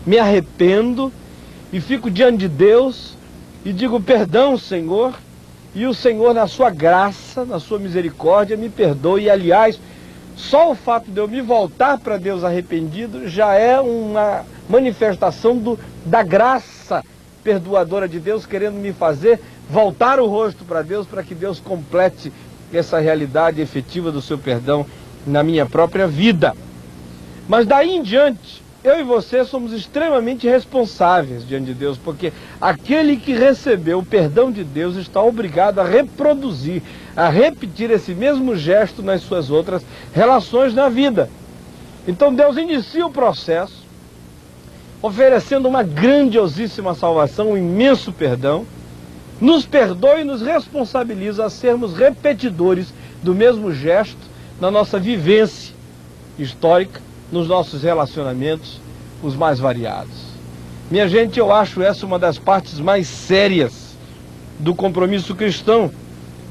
me arrependo e fico diante de Deus e digo: perdão, Senhor, e o Senhor, na sua graça, na sua misericórdia, me perdoe. E, aliás, só o fato de eu me voltar para Deus arrependido já é uma manifestação da graça perdoadora de Deus, querendo me fazer voltar o rosto para Deus, para que Deus complete essa realidade efetiva do seu perdão na minha própria vida. Mas daí em diante, eu e você somos extremamente responsáveis diante de Deus, porque aquele que recebeu o perdão de Deus está obrigado a reproduzir, a repetir esse mesmo gesto nas suas outras relações na vida. Então Deus inicia o processo, oferecendo uma grandiosíssima salvação, um imenso perdão, nos perdoa e nos responsabiliza a sermos repetidores do mesmo gesto na nossa vivência histórica, nos nossos relacionamentos, os mais variados. Minha gente, eu acho essa uma das partes mais sérias do compromisso cristão,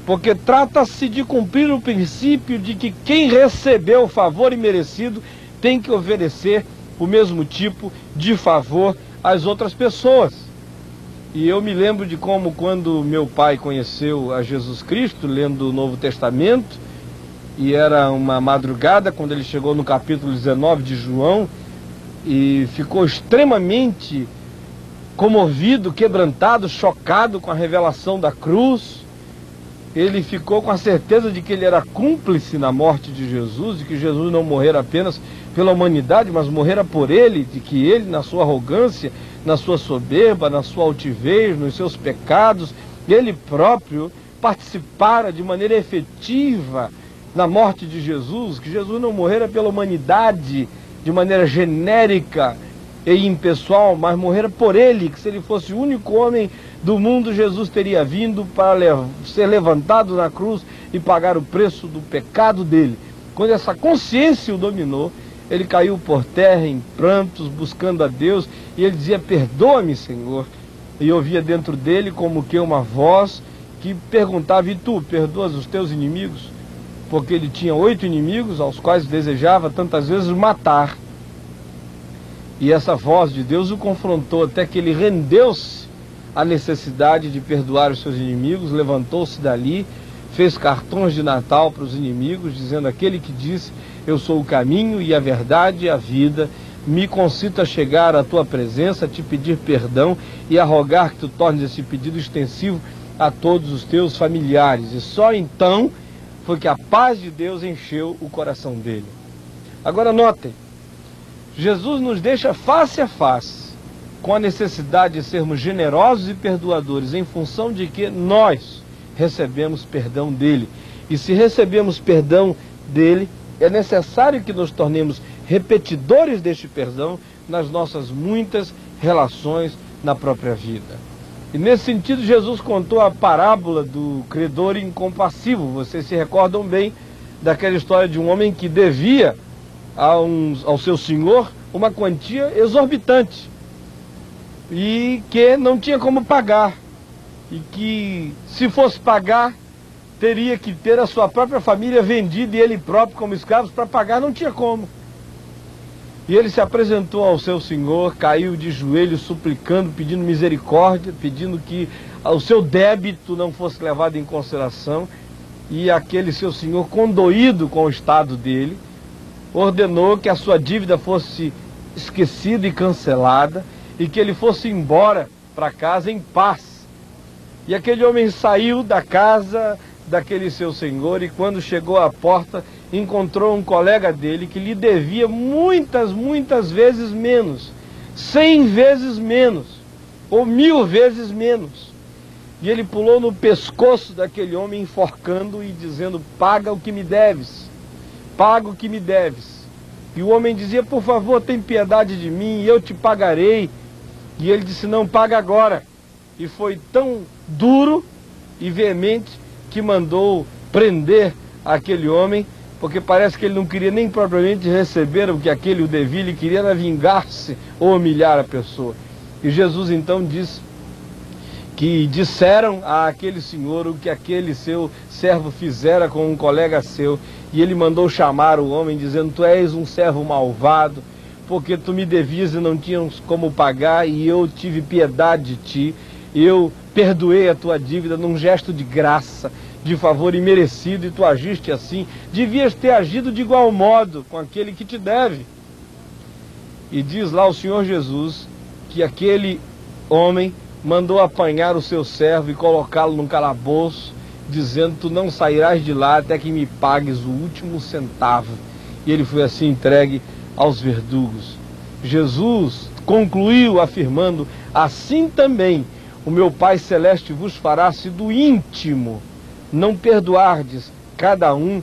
porque trata-se de cumprir o princípio de que quem recebeu o favor imerecido tem que oferecer o mesmo tipo de favor às outras pessoas. E eu me lembro de como, quando meu pai conheceu a Jesus Cristo, lendo o Novo Testamento, e era uma madrugada, quando ele chegou no capítulo 19 de João, e ficou extremamente comovido, quebrantado, chocado com a revelação da cruz. Ele ficou com a certeza de que ele era cúmplice na morte de Jesus, de que Jesus não morrera apenas pela humanidade, mas morrera por ele, de que ele, na sua arrogância, na sua soberba, na sua altivez, nos seus pecados, ele próprio participara de maneira efetiva na morte de Jesus, que Jesus não morrera pela humanidade de maneira genérica e impessoal, mas morrera por ele, que se ele fosse o único homem do mundo, Jesus teria vindo para ser levantado na cruz e pagar o preço do pecado dele. Quando essa consciência o dominou, ele caiu por terra em prantos, buscando a Deus, e ele dizia: perdoa-me, Senhor. E ouvia dentro dele como que uma voz que perguntava: e tu, perdoas os teus inimigos? Porque ele tinha 8 inimigos, aos quais desejava tantas vezes matar. E essa voz de Deus o confrontou até que ele rendeu-se à necessidade de perdoar os seus inimigos, levantou-se dali, fez cartões de Natal para os inimigos, dizendo: aquele que disse: eu sou o caminho e a verdade e a vida, me concito a chegar à tua presença, a te pedir perdão e a rogar que tu tornes esse pedido extensivo a todos os teus familiares. E só então foi que a paz de Deus encheu o coração dele. Agora notem, Jesus nos deixa face a face com a necessidade de sermos generosos e perdoadores, em função de que nós recebemos perdão dele. E se recebemos perdão dele, é necessário que nos tornemos repetidores deste perdão nas nossas muitas relações na própria vida. E nesse sentido, Jesus contou a parábola do credor incompassivo. Vocês se recordam bem daquela história de um homem que devia ao seu senhor uma quantia exorbitante e que não tinha como pagar, e que, se fosse pagar, teria que ter a sua própria família vendida e ele próprio como escravos para pagar. Não tinha como. E ele se apresentou ao seu senhor, caiu de joelhos suplicando, pedindo misericórdia, pedindo que o seu débito não fosse levado em consideração. E aquele seu senhor, condoído com o estado dele, ordenou que a sua dívida fosse esquecida e cancelada, e que ele fosse embora para casa em paz. E aquele homem saiu da casa daquele seu senhor, e quando chegou à porta, encontrou um colega dele que lhe devia muitas vezes menos, 100 vezes menos, ou 1000 vezes menos. E ele pulou no pescoço daquele homem, enforcando e dizendo: paga o que me deves, paga o que me deves. E o homem dizia: por favor, tem piedade de mim, e eu te pagarei. E ele disse: não, paga agora. E foi tão duro e veemente que mandou prender aquele homem, porque parece que ele não queria nem propriamente receber o que aquele o devia, ele queria era vingar-se ou humilhar a pessoa. E Jesus então diz que disseram àquele senhor o que aquele seu servo fizera com um colega seu, e ele mandou chamar o homem, dizendo: tu és um servo malvado, porque tu me devias e não tinhas como pagar, e eu tive piedade de ti, eu perdoei a tua dívida num gesto de graça, de favor imerecido, e tu agiste assim. Devias ter agido de igual modo com aquele que te deve. E diz lá o Senhor Jesus que aquele homem mandou apanhar o seu servo e colocá-lo num calabouço, dizendo: tu não sairás de lá até que me pagues o último centavo. E ele foi assim entregue aos verdugos. Jesus concluiu afirmando: assim também o meu Pai Celeste vos fará, se do íntimo não perdoardes cada um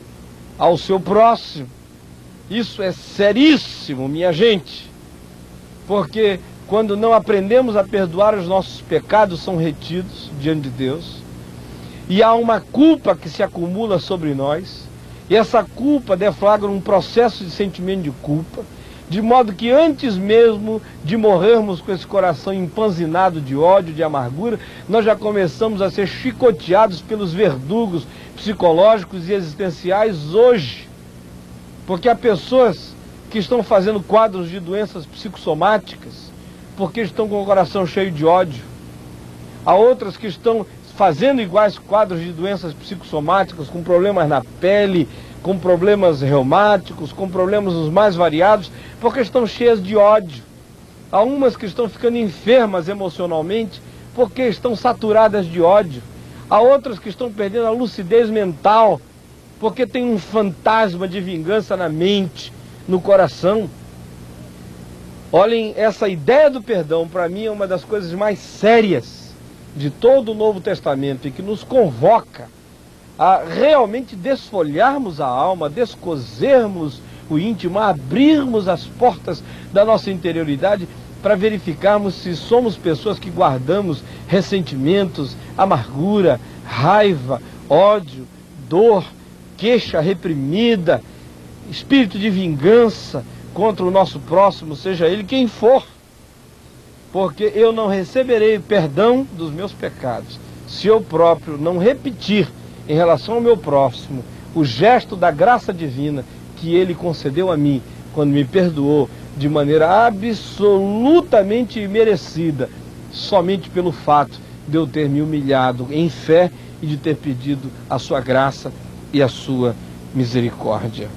ao seu próximo. Isso é seríssimo, minha gente, porque quando não aprendemos a perdoar, os nossos pecados são retidos diante de Deus, e há uma culpa que se acumula sobre nós, e essa culpa deflagra um processo de sentimento de culpa, de modo que antes mesmo de morrermos com esse coração empanzinado de ódio, de amargura, nós já começamos a ser chicoteados pelos verdugos psicológicos e existenciais hoje. Porque há pessoas que estão fazendo quadros de doenças psicossomáticas porque estão com o coração cheio de ódio. Há outras que estão fazendo iguais quadros de doenças psicossomáticas, com problemas na pele, com problemas reumáticos, com problemas os mais variados, porque estão cheias de ódio. Há umas que estão ficando enfermas emocionalmente porque estão saturadas de ódio. Há outras que estão perdendo a lucidez mental porque tem um fantasma de vingança na mente, no coração. Olhem, essa ideia do perdão, para mim, é uma das coisas mais sérias de todo o Novo Testamento, e que nos convoca a realmente desfolharmos a alma, descosermos o íntimo, a abrirmos as portas da nossa interioridade para verificarmos se somos pessoas que guardamos ressentimentos, amargura, raiva, ódio, dor, queixa reprimida, espírito de vingança contra o nosso próximo, seja ele quem for. Porque eu não receberei perdão dos meus pecados se eu próprio não repetir em relação ao meu próximo o gesto da graça divina que ele concedeu a mim quando me perdoou de maneira absolutamente imerecida, somente pelo fato de eu ter me humilhado em fé e de ter pedido a sua graça e a sua misericórdia.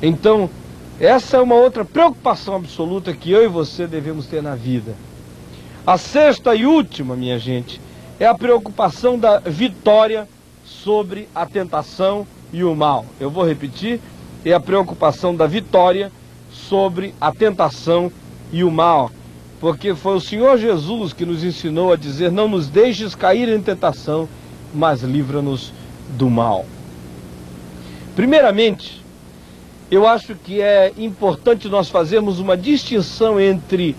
Então, essa é uma outra preocupação absoluta que eu e você devemos ter na vida. A sexta e última, minha gente, é a preocupação da vitória sobre a tentação e o mal. Eu vou repetir: é a preocupação da vitória sobre a tentação e o mal. Porque foi o Senhor Jesus que nos ensinou a dizer: não nos deixes cair em tentação, mas livra-nos do mal. Primeiramente, eu acho que é importante nós fazermos uma distinção entre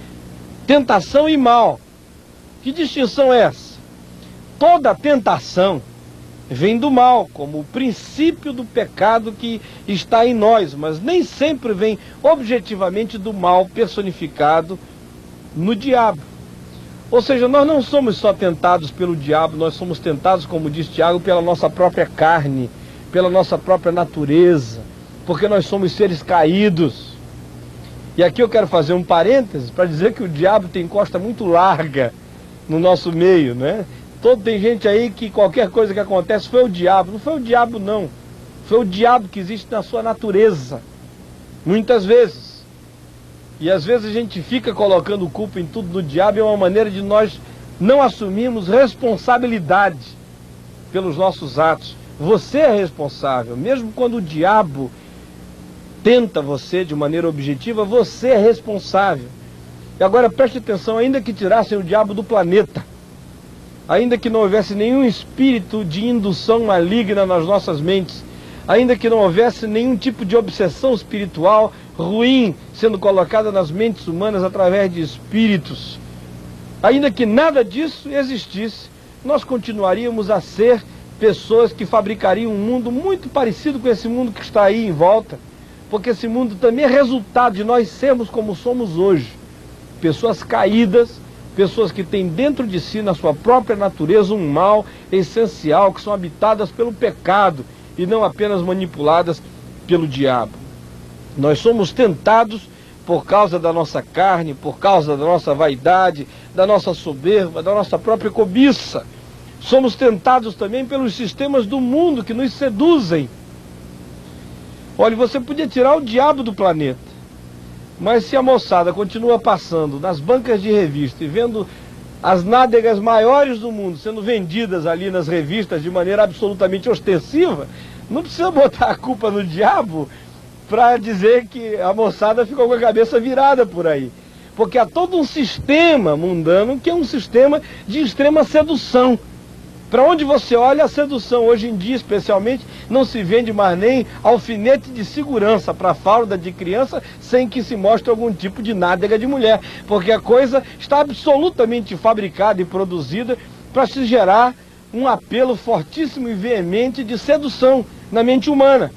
tentação e mal. Que distinção é essa? Toda tentação vem do mal, como o princípio do pecado que está em nós, mas nem sempre vem objetivamente do mal personificado no diabo. Ou seja, nós não somos só tentados pelo diabo, nós somos tentados, como diz Tiago, pela nossa própria carne, pela nossa própria natureza, porque nós somos seres caídos. E aqui eu quero fazer um parênteses para dizer que o diabo tem costa muito larga no nosso meio, né? Tem gente aí que qualquer coisa que acontece foi o diabo. Não foi o diabo, não. Foi o diabo que existe na sua natureza, muitas vezes. E às vezes a gente fica colocando culpa em tudo no diabo, é uma maneira de nós não assumirmos responsabilidade pelos nossos atos. Você é responsável. Mesmo quando o diabo tenta você de maneira objetiva, você é responsável. E agora preste atenção, ainda que tirassem o diabo do planeta, ainda que não houvesse nenhum espírito de indução maligna nas nossas mentes, ainda que não houvesse nenhum tipo de obsessão espiritual ruim sendo colocada nas mentes humanas através de espíritos, ainda que nada disso existisse, nós continuaríamos a ser pessoas que fabricariam um mundo muito parecido com esse mundo que está aí em volta, porque esse mundo também é resultado de nós sermos como somos hoje. Pessoas caídas, pessoas que têm dentro de si, na sua própria natureza, um mal essencial, que são habitadas pelo pecado e não apenas manipuladas pelo diabo. Nós somos tentados por causa da nossa carne, por causa da nossa vaidade, da nossa soberba, da nossa própria cobiça. Somos tentados também pelos sistemas do mundo que nos seduzem. Olha, você podia tirar o diabo do planeta, mas se a moçada continua passando nas bancas de revista e vendo as nádegas maiores do mundo sendo vendidas ali nas revistas de maneira absolutamente ostensiva, não precisa botar a culpa no diabo para dizer que a moçada ficou com a cabeça virada por aí. Porque há todo um sistema mundano que é um sistema de extrema sedução. Para onde você olha, a sedução hoje em dia, especialmente, não se vende mais nem alfinete de segurança para fralda de criança sem que se mostre algum tipo de nádega de mulher. Porque a coisa está absolutamente fabricada e produzida para se gerar um apelo fortíssimo e veemente de sedução na mente humana.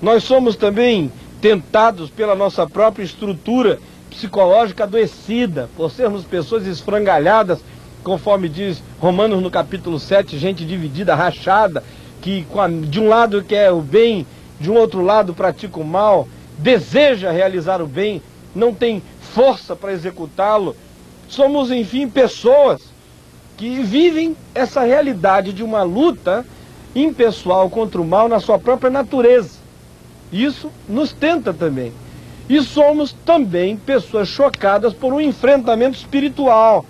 Nós somos também tentados pela nossa própria estrutura psicológica adoecida, por sermos pessoas esfrangalhadas, conforme diz Romanos no capítulo 7, gente dividida, rachada, que de um lado quer o bem, de um outro lado pratica o mal, deseja realizar o bem, não tem força para executá-lo. Somos, enfim, pessoas que vivem essa realidade de uma luta impessoal contra o mal na sua própria natureza. Isso nos tenta também. E somos também pessoas chocadas por um enfrentamento espiritual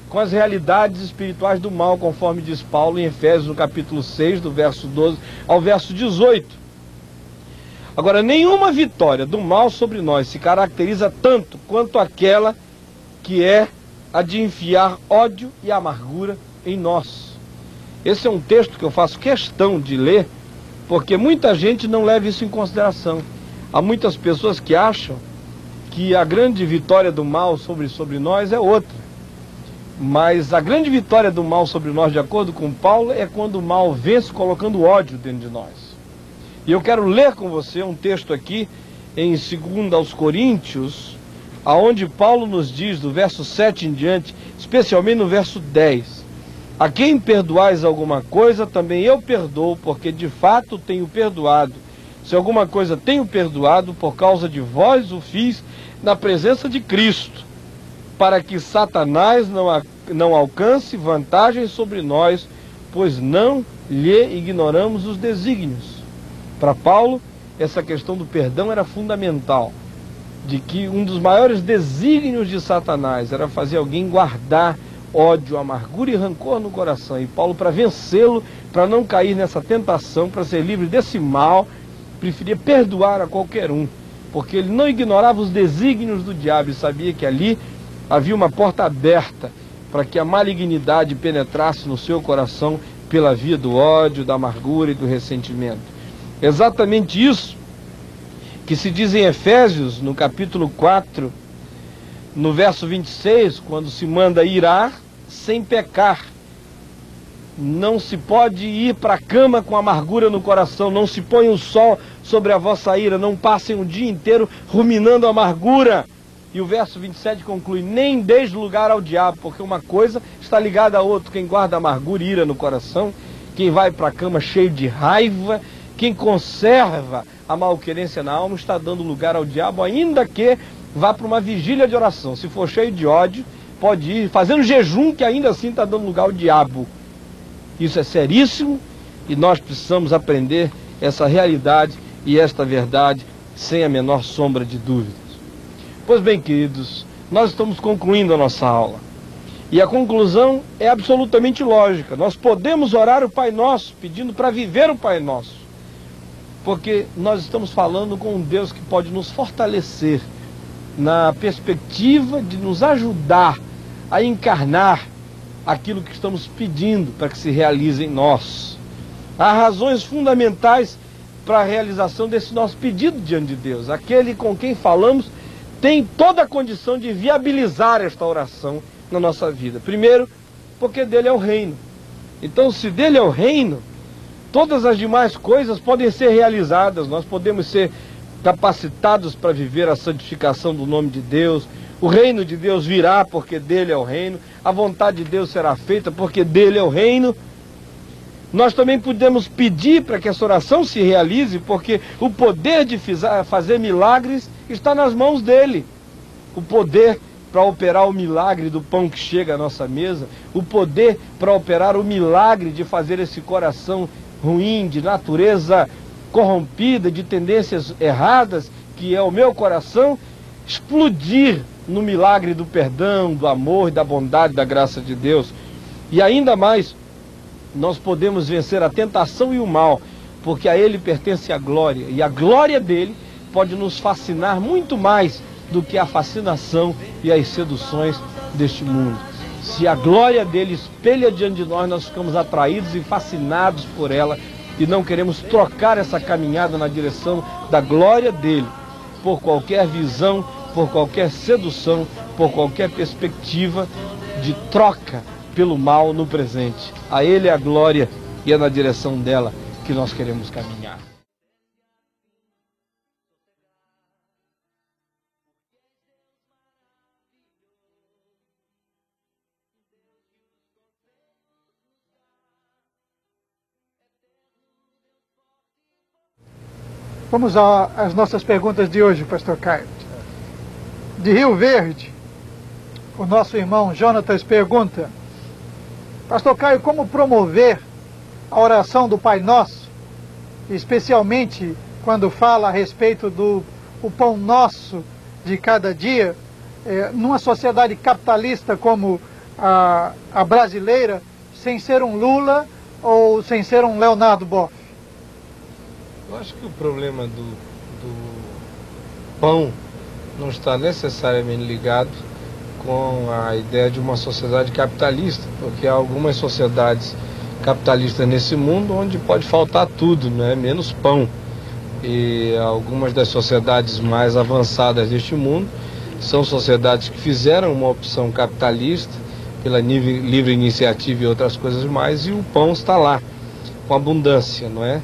com as realidades espirituais do mal, conforme diz Paulo em Efésios, no capítulo 6, do verso 12 ao verso 18. Agora, nenhuma vitória do mal sobre nós se caracteriza tanto quanto aquela que é a de enfiar ódio e amargura em nós. Esse é um texto que eu faço questão de ler, porque muita gente não leva isso em consideração. Há muitas pessoas que acham que a grande vitória do mal sobre nós é outra. Mas a grande vitória do mal sobre nós, de acordo com Paulo, é quando o mal vence colocando ódio dentro de nós. E eu quero ler com você um texto aqui em 2 aos Coríntios, aonde Paulo nos diz, do verso 7 em diante, especialmente no verso 10, a quem perdoais alguma coisa, também eu perdoo, porque de fato tenho perdoado. Se alguma coisa tenho perdoado, por causa de vós o fiz na presença de Cristo, para que Satanás não alcance vantagem sobre nós, pois não lhe ignoramos os desígnios. Para Paulo, essa questão do perdão era fundamental, de que um dos maiores desígnios de Satanás era fazer alguém guardar ódio, amargura e rancor no coração. E Paulo, para vencê-lo, para não cair nessa tentação, para ser livre desse mal, preferia perdoar a qualquer um, porque ele não ignorava os desígnios do diabo e sabia que ali havia uma porta aberta para que a malignidade penetrasse no seu coração pela via do ódio, da amargura e do ressentimento. Exatamente isso que se diz em Efésios, no capítulo 4, no verso 26, quando se manda irar sem pecar. Não se pode ir para a cama com amargura no coração, não se põe o sol sobre a vossa ira, não passem o dia inteiro ruminando amargura. E o verso 27 conclui, nem deis lugar ao diabo, porque uma coisa está ligada à outra. Quem guarda amargura e ira no coração, quem vai para a cama cheio de raiva, quem conserva a malquerência na alma, está dando lugar ao diabo, ainda que vá para uma vigília de oração. Se for cheio de ódio, pode ir fazendo jejum, que ainda assim está dando lugar ao diabo. Isso é seríssimo e nós precisamos aprender essa realidade e esta verdade sem a menor sombra de dúvidas. Pois bem, queridos, nós estamos concluindo a nossa aula. E a conclusão é absolutamente lógica. Nós podemos orar o Pai Nosso, pedindo para viver o Pai Nosso, porque nós estamos falando com um Deus que pode nos fortalecer na perspectiva de nos ajudar a encarnar aquilo que estamos pedindo para que se realize em nós. Há razões fundamentais para a realização desse nosso pedido diante de Deus. Aquele com quem falamos tem toda a condição de viabilizar esta oração na nossa vida. Primeiro, porque dele é o reino. Então, se dele é o reino, todas as demais coisas podem ser realizadas. Nós podemos ser capacitados para viver a santificação do nome de Deus. O reino de Deus virá porque dele é o reino. A vontade de Deus será feita porque dele é o reino. Nós também podemos pedir para que essa oração se realize, porque o poder de fazer milagres está nas mãos dele. O poder para operar o milagre do pão que chega à nossa mesa, o poder para operar o milagre de fazer esse coração ruim, de natureza corrompida, de tendências erradas, que é o meu coração, explodir no milagre do perdão, do amor, da bondade, da graça de Deus. E ainda mais, nós podemos vencer a tentação e o mal, porque a ele pertence a glória, e a glória dele pode nos fascinar muito mais do que a fascinação e as seduções deste mundo. Se a glória dele espelha diante de nós, nós ficamos atraídos e fascinados por ela, e não queremos trocar essa caminhada na direção da glória dele por qualquer visão, por qualquer sedução, por qualquer perspectiva de troca pelo mal no presente. A ele é a glória, e é na direção dela que nós queremos caminhar. Vamos às nossas perguntas de hoje, pastor Caio. De Rio Verde, o nosso irmão Jonatas pergunta: pastor Caio, como promover a oração do Pai Nosso, especialmente quando fala a respeito do pão nosso de cada dia, numa sociedade capitalista como a brasileira, sem ser um Lula ou sem ser um Leonardo Boff? Eu acho que o problema do pão não está necessariamente ligado com a ideia de uma sociedade capitalista, porque há algumas sociedades capitalistas nesse mundo onde pode faltar tudo, né? Menos pão. E algumas das sociedades mais avançadas deste mundo são sociedades que fizeram uma opção capitalista pela livre iniciativa e outras coisas mais, e o pão está lá, com abundância, não é?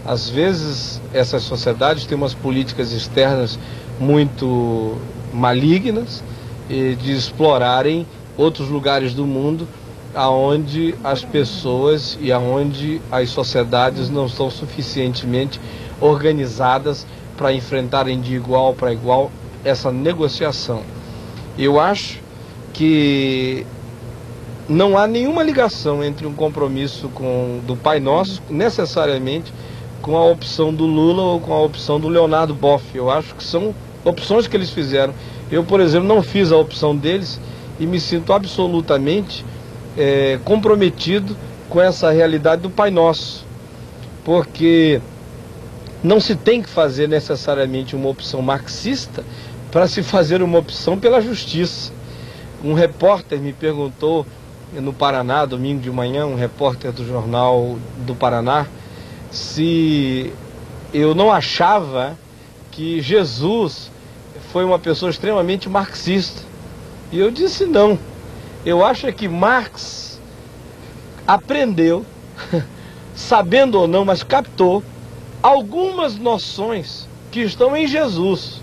Às vezes essas sociedades têm umas políticas externas muito malignas, de explorarem outros lugares do mundo aonde as pessoas e aonde as sociedades não estão suficientemente organizadas para enfrentarem de igual para igual essa negociação. Eu acho que não há nenhuma ligação entre um compromisso do Pai Nosso necessariamente com a opção do Lula ou com a opção do Leonardo Boff. Eu acho que são opções que eles fizeram. Eu, por exemplo, não fiz a opção deles e me sinto absolutamente comprometido com essa realidade do Pai Nosso, porque não se tem que fazer necessariamente uma opção marxista para se fazer uma opção pela justiça. Um repórter me perguntou no Paraná, domingo de manhã, um repórter do Jornal do Paraná, se eu não achava que Jesus foi uma pessoa extremamente marxista. E eu disse não. Eu acho que Marx aprendeu, sabendo ou não, mas captou algumas noções que estão em Jesus.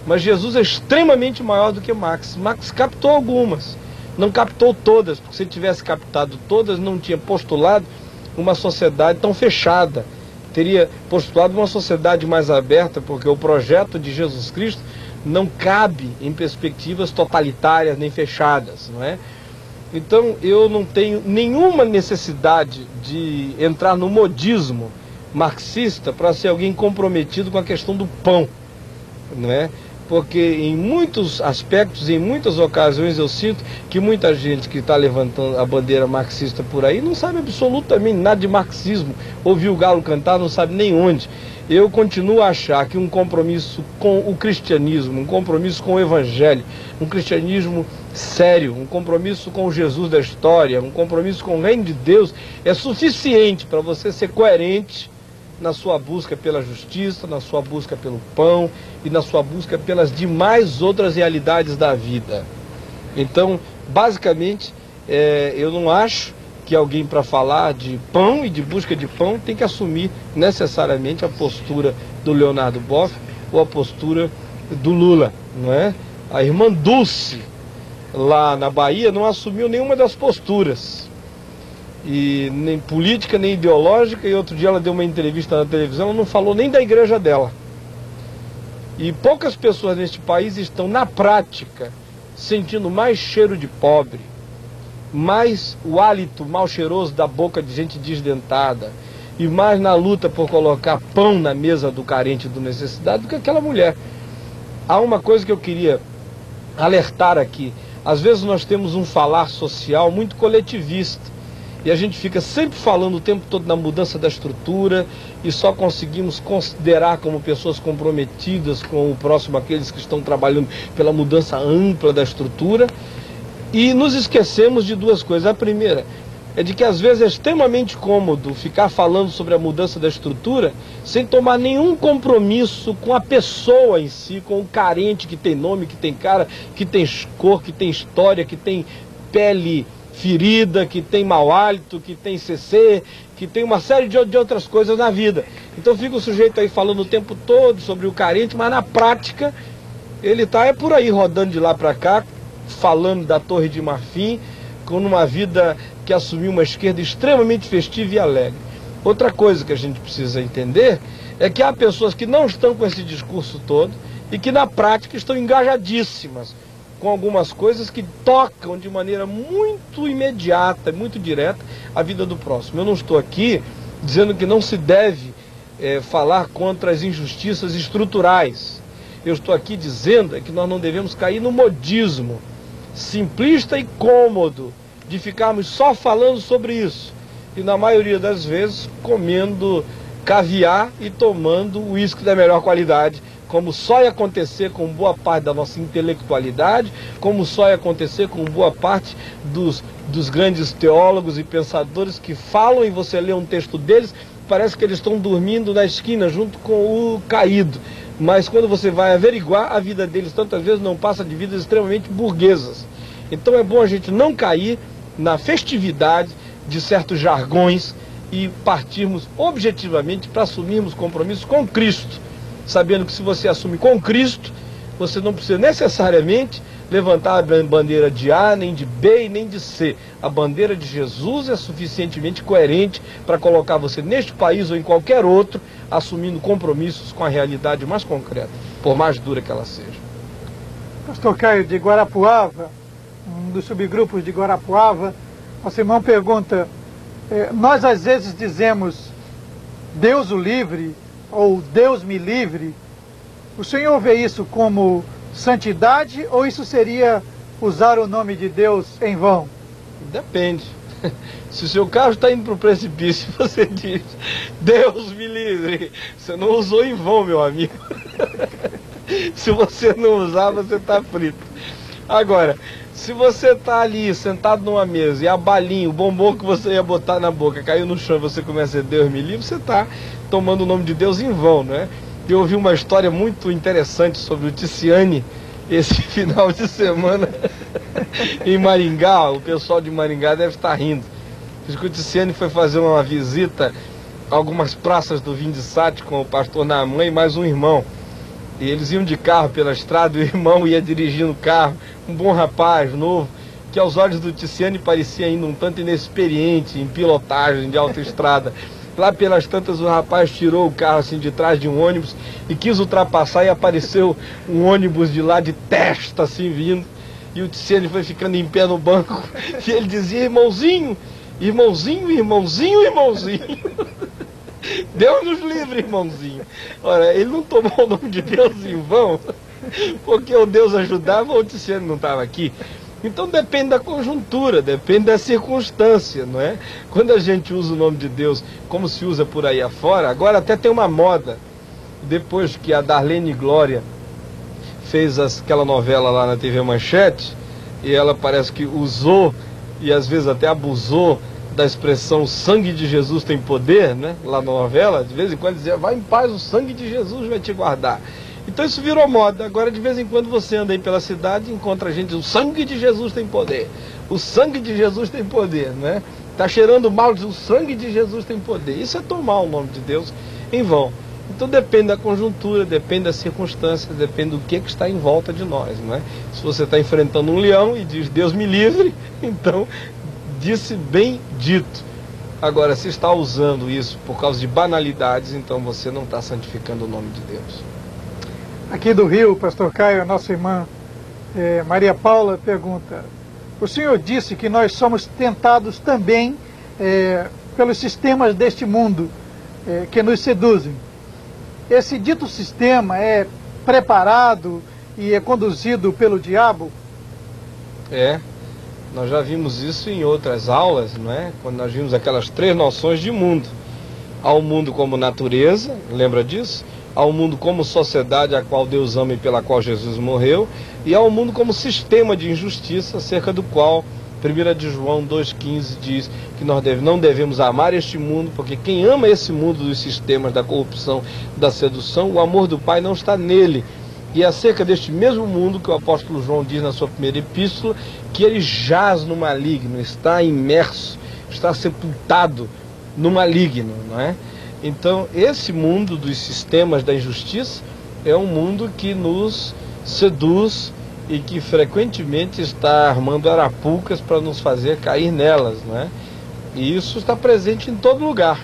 Mas Jesus é extremamente maior do que Marx. Marx captou algumas, não captou todas, porque se ele tivesse captado todas, não tinha postulado uma sociedade tão fechada. Teria postulado uma sociedade mais aberta, porque o projeto de Jesus Cristo não cabe em perspectivas totalitárias nem fechadas, não é? Então eu não tenho nenhuma necessidade de entrar no modismo marxista para ser alguém comprometido com a questão do pão, não é? porque em muitos aspectos, em muitas ocasiões eu sinto que muita gente que está levantando a bandeira marxista por aí não sabe absolutamente nada de marxismo, ouviu o galo cantar, não sabe nem onde. Eu continuo a achar que um compromisso com o cristianismo, um compromisso com o evangelho, um cristianismo sério, um compromisso com o Jesus da história, um compromisso com o reino de Deus é suficiente para você ser coerente na sua busca pela justiça, na sua busca pelo pão e na sua busca pelas demais outras realidades da vida. Então, basicamente, eu não acho que alguém, para falar de pão e de busca de pão, tem que assumir necessariamente a postura do Leonardo Boff ou a postura do Lula, não é? A irmã Dulce, lá na Bahia, não assumiu nenhuma das posturas, e nem política, nem ideológica, e outro dia ela deu uma entrevista na televisão, ela não falou nem da igreja dela. E poucas pessoas neste país estão, na prática, sentindo mais cheiro de pobre, mais o hálito mal cheiroso da boca de gente desdentada, e mais na luta por colocar pão na mesa do carente e do necessitado do que aquela mulher. Há uma coisa que eu queria alertar aqui. Às vezes nós temos um falar social muito coletivista, e a gente fica sempre falando o tempo todo na mudança da estrutura, e só conseguimos considerar como pessoas comprometidas com o próximo aqueles que estão trabalhando pela mudança ampla da estrutura, e nos esquecemos de duas coisas. A primeira é de que às vezes é extremamente cômodo ficar falando sobre a mudança da estrutura sem tomar nenhum compromisso com a pessoa em si, com o carente que tem nome, que tem cara, que tem cor, que tem história, que tem pele ferida, que tem mau hálito, que tem CC, que tem uma série de outras coisas na vida. Então fica o sujeito aí falando o tempo todo sobre o carente, mas na prática ele está por aí rodando de lá para cá, falando da Torre de Marfim, com uma vida que assumiu uma esquerda extremamente festiva e alegre. Outra coisa que a gente precisa entender é que há pessoas que não estão com esse discurso todo e que na prática estão engajadíssimas com algumas coisas que tocam de maneira muito imediata, muito direta, a vida do próximo. Eu não estou aqui dizendo que não se deve falar contra as injustiças estruturais. Eu estou aqui dizendo que nós não devemos cair no modismo simplista e cômodo de ficarmos só falando sobre isso, e na maioria das vezes comendo caviar e tomando uísque da melhor qualidade, como só ia acontecer com boa parte da nossa intelectualidade, como só ia acontecer com boa parte dos grandes teólogos e pensadores que falam, e você lê um texto deles, parece que eles estão dormindo na esquina junto com o caído. Mas quando você vai averiguar, a vida deles tantas vezes não passa de vidas extremamente burguesas. Então é bom a gente não cair na festividade de certos jargões e partirmos objetivamente para assumirmos compromisso com Cristo, sabendo que se você assume com Cristo, você não precisa necessariamente levantar a bandeira de A, nem de B e nem de C. A bandeira de Jesus é suficientemente coerente para colocar você neste país ou em qualquer outro, assumindo compromissos com a realidade mais concreta, por mais dura que ela seja. Pastor Caio, de Guarapuava, um dos subgrupos de Guarapuava, nosso irmão pergunta, nós às vezes dizemos Deus o livre ou Deus me livre. O senhor vê isso como santidade ou isso seria usar o nome de Deus em vão? Depende. Se o seu carro está indo para o precipício e você diz Deus me livre, você não usou em vão, meu amigo. Se você não usar, você está frito. Agora, se você está ali sentado numa mesa e a balinha, o bombom que você ia botar na boca caiu no chão e você começa a dizer Deus me livre, você está tomando o nome de Deus em vão, né? Eu ouvi uma história muito interessante sobre o Ticiani esse final de semana em Maringá. O pessoal de Maringá deve estar rindo. O Ticiani foi fazer uma visita a algumas praças do Vindissat com o pastor Naamã e mais um irmão. E eles iam de carro pela estrada, o irmão ia dirigindo o carro, um bom rapaz, novo, que aos olhos do Ticiani parecia ainda um tanto inexperiente em pilotagem de autoestrada. Lá pelas tantas o rapaz tirou o carro assim de trás de um ônibus e quis ultrapassar, e apareceu um ônibus de lá de testa assim vindo, e o Ticiani foi ficando em pé no banco e ele dizia irmãozinho, irmãozinho, irmãozinho, irmãozinho. Deus nos livre, irmãozinho. Ora, ele não tomou o nome de Deus em vão. Porque o Deus ajudava ou o Tiziano não estava aqui. Então depende da conjuntura, depende da circunstância, não é? Quando a gente usa o nome de Deus como se usa por aí afora, agora até tem uma moda. Depois que a Darlene Glória fez aquela novela lá na TV Manchete, e ela parece que usou e às vezes até abusou da expressão sangue de Jesus tem poder, né? Lá na novela, de vez em quando dizia, vai em paz, o sangue de Jesus vai te guardar. Então isso virou moda. Agora de vez em quando você anda aí pela cidade e encontra gente, o sangue de Jesus tem poder. O sangue de Jesus tem poder, né? Tá cheirando mal, diz, o sangue de Jesus tem poder. Isso é tomar o nome de Deus em vão. Então depende da conjuntura, depende das circunstâncias, depende do que está em volta de nós, não é? Se você está enfrentando um leão e diz, Deus me livre, então disse bem dito. Agora, se está usando isso por causa de banalidades, então você não está santificando o nome de Deus. Aqui do Rio, pastor Caio, a nossa irmã Maria Paula pergunta, o senhor disse que nós somos tentados também pelos sistemas deste mundo que nos seduzem. Esse dito sistema é preparado e é conduzido pelo diabo? Nós já vimos isso em outras aulas, não é? Quando nós vimos aquelas 3 noções de mundo. Há o mundo como natureza, lembra disso? Há o mundo como sociedade a qual Deus ama e pela qual Jesus morreu, e há o mundo como sistema de injustiça, acerca do qual 1 de João 2,15 diz que nós não devemos amar este mundo, porque quem ama esse mundo dos sistemas da corrupção, da sedução, o amor do Pai não está nele. E é acerca deste mesmo mundo que o apóstolo João diz na sua primeira epístola, que ele jaz no maligno, está imerso, está sepultado no maligno, não é? Então, esse mundo dos sistemas da injustiça é um mundo que nos seduz e que frequentemente está armando arapucas para nos fazer cair nelas, não é? E isso está presente em todo lugar.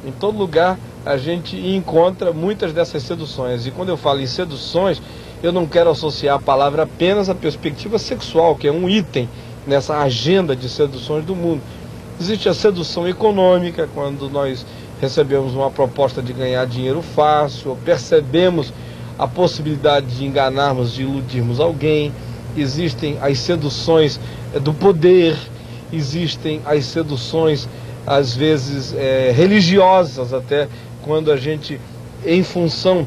Em todo lugar a gente encontra muitas dessas seduções. E quando eu falo em seduções, eu não quero associar a palavra apenas à perspectiva sexual, que é um item nessa agenda de seduções do mundo. Existe a sedução econômica, quando nós recebemos uma proposta de ganhar dinheiro fácil, ou percebemos a possibilidade de enganarmos, de iludirmos alguém. Existem as seduções do poder, existem as seduções, às vezes, religiosas, até quando a gente, em função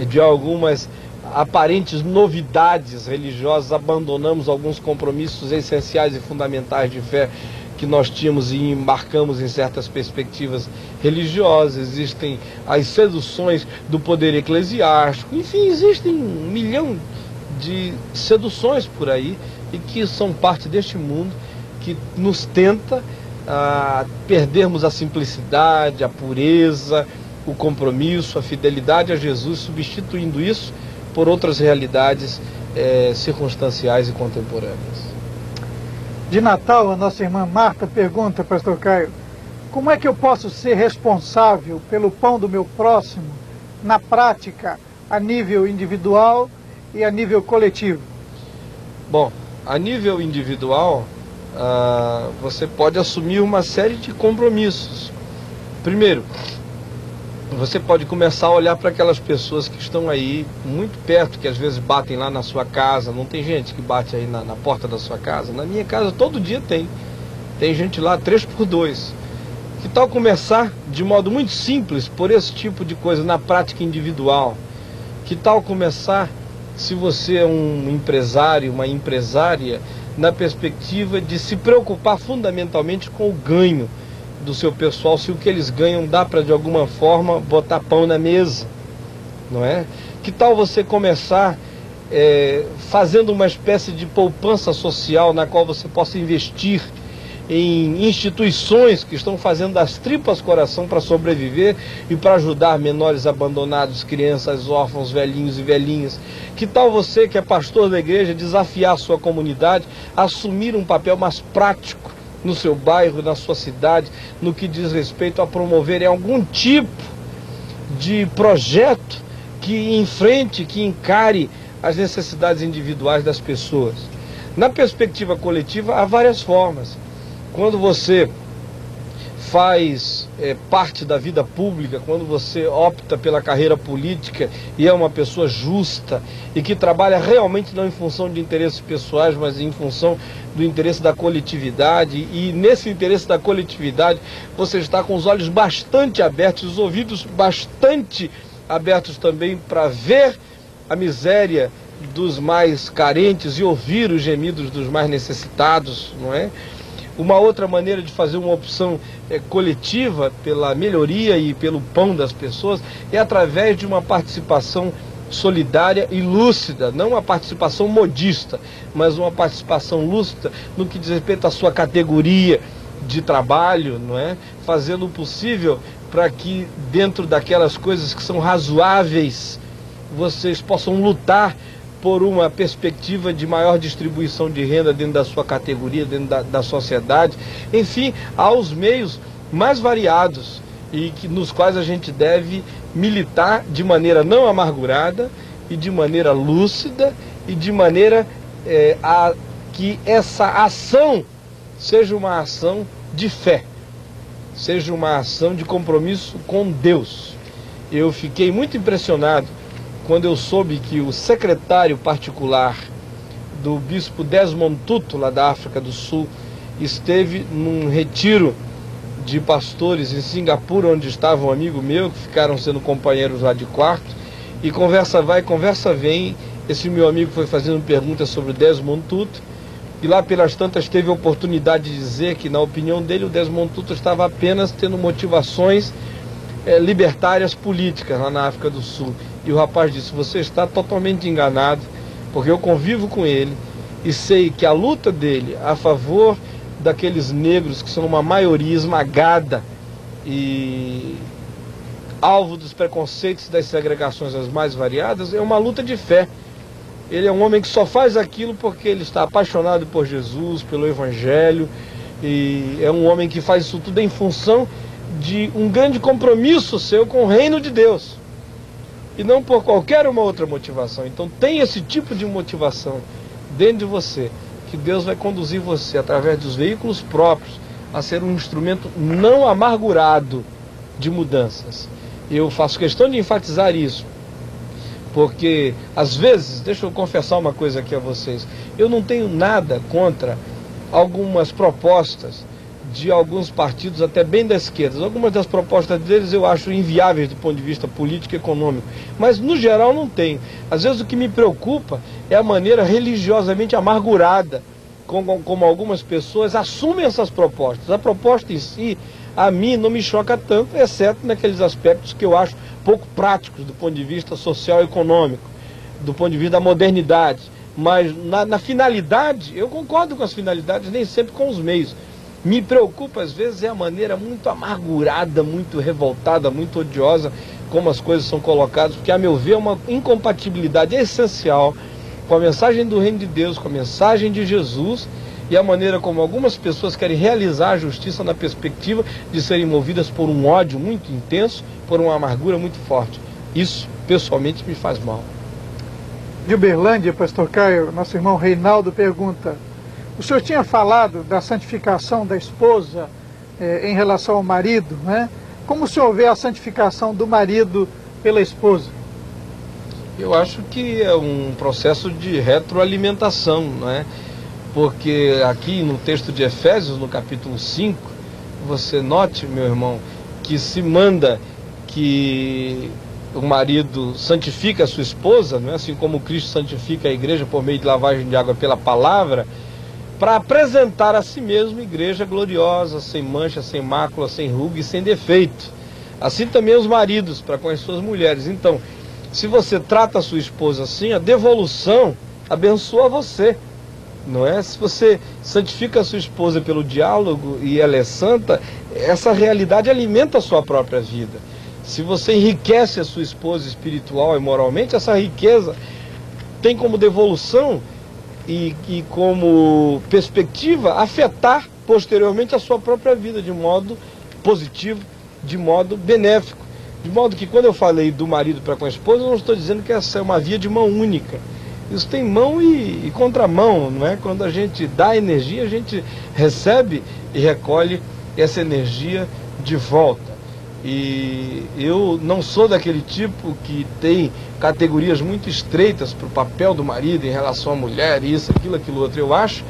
de algumas aparentes novidades religiosas, abandonamos alguns compromissos essenciais e fundamentais de fé que nós tínhamos e embarcamos em certas perspectivas religiosas. Existem as seduções do poder eclesiástico, enfim, existem 1 milhão de seduções por aí e que são parte deste mundo que nos tenta a perdermos a simplicidade, a pureza, o compromisso, a fidelidade a Jesus, substituindo isso por outras realidades circunstanciais e contemporâneas. De Natal, a nossa irmã Marta pergunta, pastor Caio, como é que eu posso ser responsável pelo pão do meu próximo na prática, a nível individual e a nível coletivo? Bom, a nível individual, você pode assumir uma série de compromissos. Primeiro, você pode começar a olhar para aquelas pessoas que estão aí muito perto, que às vezes batem lá na sua casa. Não tem gente que bate aí na porta da sua casa? Na minha casa todo dia tem gente lá 3x2. Que tal começar de modo muito simples por esse tipo de coisa na prática individual? Que tal começar, se você é um empresário, uma empresária, na perspectiva de se preocupar fundamentalmente com o ganho do seu pessoal, se o que eles ganham dá para de alguma forma botar pão na mesa, não é? Que tal você começar fazendo uma espécie de poupança social na qual você possa investir em instituições que estão fazendo das tripas coração para sobreviver e para ajudar menores abandonados, crianças, órfãos, velhinhos e velhinhas? Que tal você, que é pastor da igreja, desafiar a sua comunidade a assumir um papel mais prático no seu bairro, na sua cidade, no que diz respeito a promover algum tipo de projeto que enfrente, que encare as necessidades individuais das pessoas? Na perspectiva coletiva, há várias formas. Quando você faz parte da vida pública, quando você opta pela carreira política e é uma pessoa justa e que trabalha realmente não em função de interesses pessoais, mas em função do interesse da coletividade, e nesse interesse da coletividade você está com os olhos bastante abertos, os ouvidos bastante abertos também para ver a miséria dos mais carentes e ouvir os gemidos dos mais necessitados, não é? Uma outra maneira de fazer uma opção coletiva pela melhoria e pelo pão das pessoas é através de uma participação solidária e lúcida, não uma participação modista, mas uma participação lúcida no que diz respeito à sua categoria de trabalho, não é? Fazendo o possível para que dentro daquelas coisas que são razoáveis vocês possam lutar por uma perspectiva de maior distribuição de renda dentro da sua categoria, dentro da sociedade. Enfim, há os meios mais variados e nos quais a gente deve militar de maneira não amargurada e de maneira lúcida e de maneira que essa ação seja uma ação de fé, seja uma ação de compromisso com Deus. Eu fiquei muito impressionado quando eu soube que o secretário particular do bispo Desmond Tutu, lá da África do Sul, esteve num retiro de pastores em Singapura, onde estava um amigo meu, que ficaram sendo companheiros lá de quarto, e conversa vai, conversa vem, esse meu amigo foi fazendo perguntas sobre o Desmond Tutu, e lá pelas tantas teve a oportunidade de dizer que, na opinião dele, o Desmond Tutu estava apenas tendo motivações libertárias políticas lá na África do Sul. E o rapaz disse: você está totalmente enganado, porque eu convivo com ele e sei que a luta dele a favor daqueles negros que são uma maioria esmagada e alvo dos preconceitos e das segregações as mais variadas é uma luta de fé. Ele é um homem que só faz aquilo porque ele está apaixonado por Jesus, pelo Evangelho, e é um homem que faz isso tudo em função de um grande compromisso seu com o reino de Deus, e não por qualquer uma outra motivação. Então tem esse tipo de motivação dentro de você, que Deus vai conduzir você através dos veículos próprios a ser um instrumento não amargurado de mudanças. Eu faço questão de enfatizar isso, porque às vezes, deixa eu confessar uma coisa aqui a vocês, eu não tenho nada contra algumas propostas de alguns partidos, até bem da esquerda. Algumas das propostas deles eu acho inviáveis do ponto de vista político e econômico, mas no geral não tenho. Às vezes o que me preocupa é a maneira religiosamente amargurada como algumas pessoas assumem essas propostas. A proposta em si, a mim, não me choca tanto, exceto naqueles aspectos que eu acho pouco práticos do ponto de vista social e econômico, do ponto de vista da modernidade. Mas na finalidade, eu concordo com as finalidades, nem sempre com os meios. Me preocupa às vezes é a maneira muito amargurada, muito revoltada, muito odiosa como as coisas são colocadas, porque a meu ver é uma incompatibilidade essencial com a mensagem do reino de Deus, com a mensagem de Jesus, e a maneira como algumas pessoas querem realizar a justiça na perspectiva de serem movidas por um ódio muito intenso, por uma amargura muito forte. Isso pessoalmente me faz mal. De Uberlândia, pastor Caio, nosso irmão Reinaldo pergunta: o senhor tinha falado da santificação da esposa em relação ao marido, né? Como o senhor vê a santificação do marido pela esposa? Eu acho que é um processo de retroalimentação, não é? Porque aqui no texto de Efésios, no capítulo 5, você note, meu irmão, que se manda que o marido santifica a sua esposa, não é? Assim como Cristo santifica a igreja por meio de lavagem de água pela palavra, para apresentar a si mesmo igreja gloriosa, sem mancha, sem mácula, sem ruga e sem defeito. Assim também os maridos para com as suas mulheres. Então, se você trata a sua esposa assim, a devolução abençoa você, não é? Se você santifica a sua esposa pelo diálogo e ela é santa, essa realidade alimenta a sua própria vida. Se você enriquece a sua esposa espiritual e moralmente, essa riqueza tem como devolução e como perspectiva afetar posteriormente a sua própria vida de modo positivo, de modo benéfico. De modo que quando eu falei do marido para com a esposa, eu não estou dizendo que essa é uma via de mão única. Isso tem mão e contramão, não é? Quando a gente dá energia, a gente recebe e recolhe essa energia de volta. E eu não sou daquele tipo que tem categorias muito estreitas para o papel do marido em relação à mulher, isso, aquilo outro. Eu acho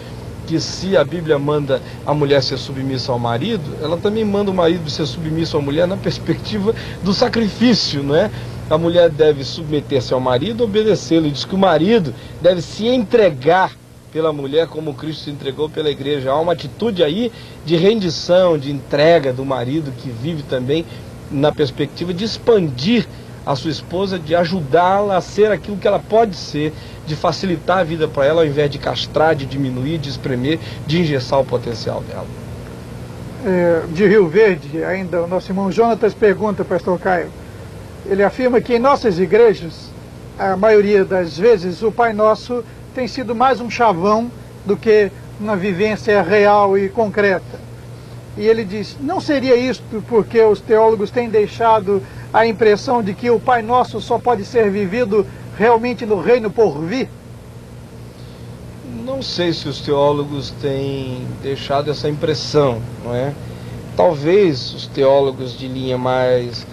que se a Bíblia manda a mulher ser submissa ao marido, ela também manda o marido ser submisso à mulher na perspectiva do sacrifício, não é? A mulher deve submeter-se ao marido, obedecê-lo. E diz que o marido deve se entregar pela mulher como Cristo se entregou pela igreja. Há uma atitude aí de rendição, de entrega do marido, que vive também na perspectiva de expandir a sua esposa, de ajudá-la a ser aquilo que ela pode ser, de facilitar a vida para ela, ao invés de castrar, de diminuir, de espremer, de engessar o potencial dela. De Rio Verde, ainda o nosso irmão Jonatas pergunta, pastor Caio, ele afirma que em nossas igrejas, a maioria das vezes, o Pai Nosso tem sido mais um chavão do que uma vivência real e concreta. E ele diz, não seria isto porque os teólogos têm deixado a impressão de que o Pai Nosso só pode ser vivido realmente no reino por vir? Não sei se os teólogos têm deixado essa impressão, não é? Talvez os teólogos de linha mais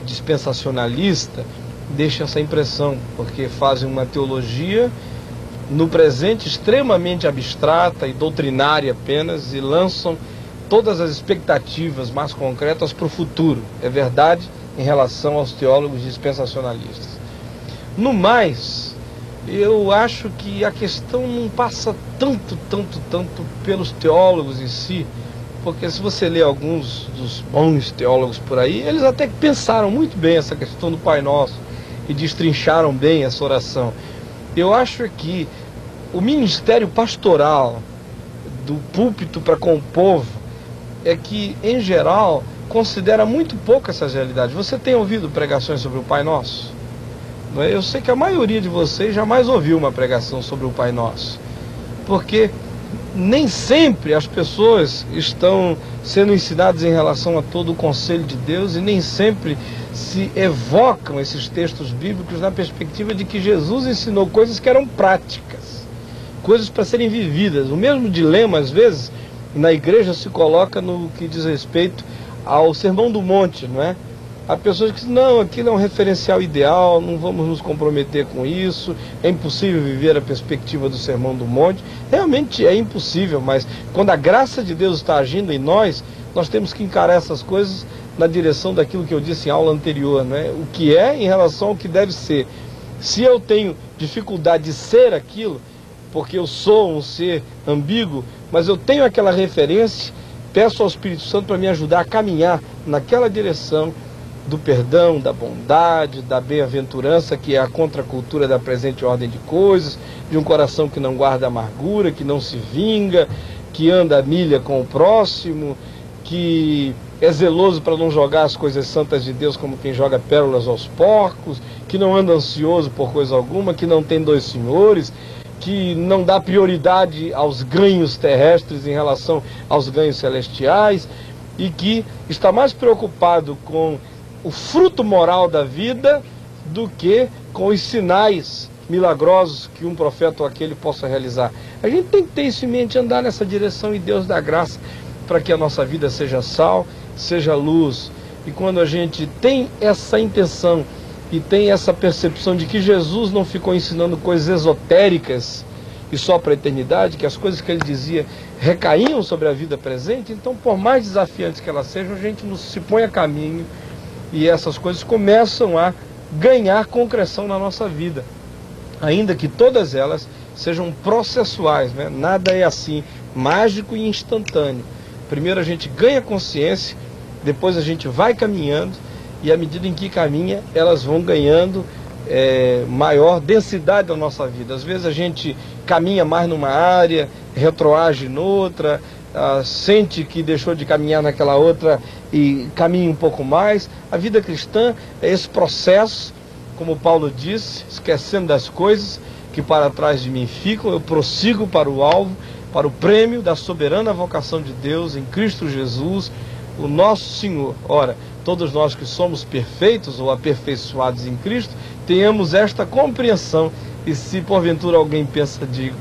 dispensacionalista deixem essa impressão, porque fazem uma teologia no presente extremamente abstrata e doutrinária apenas, e lançam todas as expectativas mais concretas para o futuro. É verdade em relação aos teólogos dispensacionalistas. No mais, eu acho que a questão não passa tanto pelos teólogos em si, porque se você lê alguns dos bons teólogos por aí, eles até pensaram muito bem essa questão do Pai Nosso e destrincharam bem essa oração. Eu acho que o ministério pastoral do púlpito para com o povo é que, em geral, considera muito pouco essas realidades. Você tem ouvido pregações sobre o Pai Nosso? Não é? Eu sei que a maioria de vocês jamais ouviu uma pregação sobre o Pai Nosso, porque nem sempre as pessoas estão sendo ensinadas em relação a todo o conselho de Deus, e nem sempre se evocam esses textos bíblicos na perspectiva de que Jesus ensinou coisas que eram práticas, coisas para serem vividas. O mesmo dilema, às vezes, na igreja se coloca no que diz respeito ao Sermão do Monte, não é? Há pessoas que dizem, não, aquilo é um referencial ideal, não vamos nos comprometer com isso, é impossível viver a perspectiva do Sermão do Monte. Realmente é impossível, mas quando a graça de Deus está agindo em nós, nós temos que encarar essas coisas na direção daquilo que eu disse em aula anterior, não é? O que é em relação ao que deve ser. Se eu tenho dificuldade de ser aquilo, porque eu sou um ser ambíguo, mas eu tenho aquela referência, peço ao Espírito Santo para me ajudar a caminhar naquela direção do perdão, da bondade, da bem-aventurança, que é a contracultura da presente ordem de coisas, de um coração que não guarda amargura, que não se vinga, que anda a milha com o próximo, que é zeloso para não jogar as coisas santas de Deus como quem joga pérolas aos porcos, que não anda ansioso por coisa alguma, que não tem dois senhores, que não dá prioridade aos ganhos terrestres em relação aos ganhos celestiais, e que está mais preocupado com o fruto moral da vida do que com os sinais milagrosos que um profeta ou aquele possa realizar. A gente tem que ter isso em mente, andar nessa direção, e Deus dá graça para que a nossa vida seja sal, seja luz. E quando a gente tem essa intenção e tem essa percepção de que Jesus não ficou ensinando coisas esotéricas e só para a eternidade, que as coisas que ele dizia recaíam sobre a vida presente, então, por mais desafiantes que elas sejam, a gente se põe a caminho e essas coisas começam a ganhar concreção na nossa vida, ainda que todas elas sejam processuais, né? Nada é assim mágico e instantâneo. Primeiro a gente ganha consciência, depois a gente vai caminhando, e à medida em que caminha, elas vão ganhando maior densidade na nossa vida. Às vezes a gente caminha mais numa área, retroage noutra, sente que deixou de caminhar naquela outra e caminha um pouco mais. A vida cristã é esse processo, como Paulo disse, esquecendo das coisas que para trás de mim ficam, eu prossigo para o alvo, para o prêmio da soberana vocação de Deus em Cristo Jesus, o nosso Senhor. Ora, todos nós que somos perfeitos ou aperfeiçoados em Cristo, tenhamos esta compreensão, e se porventura alguém pensa de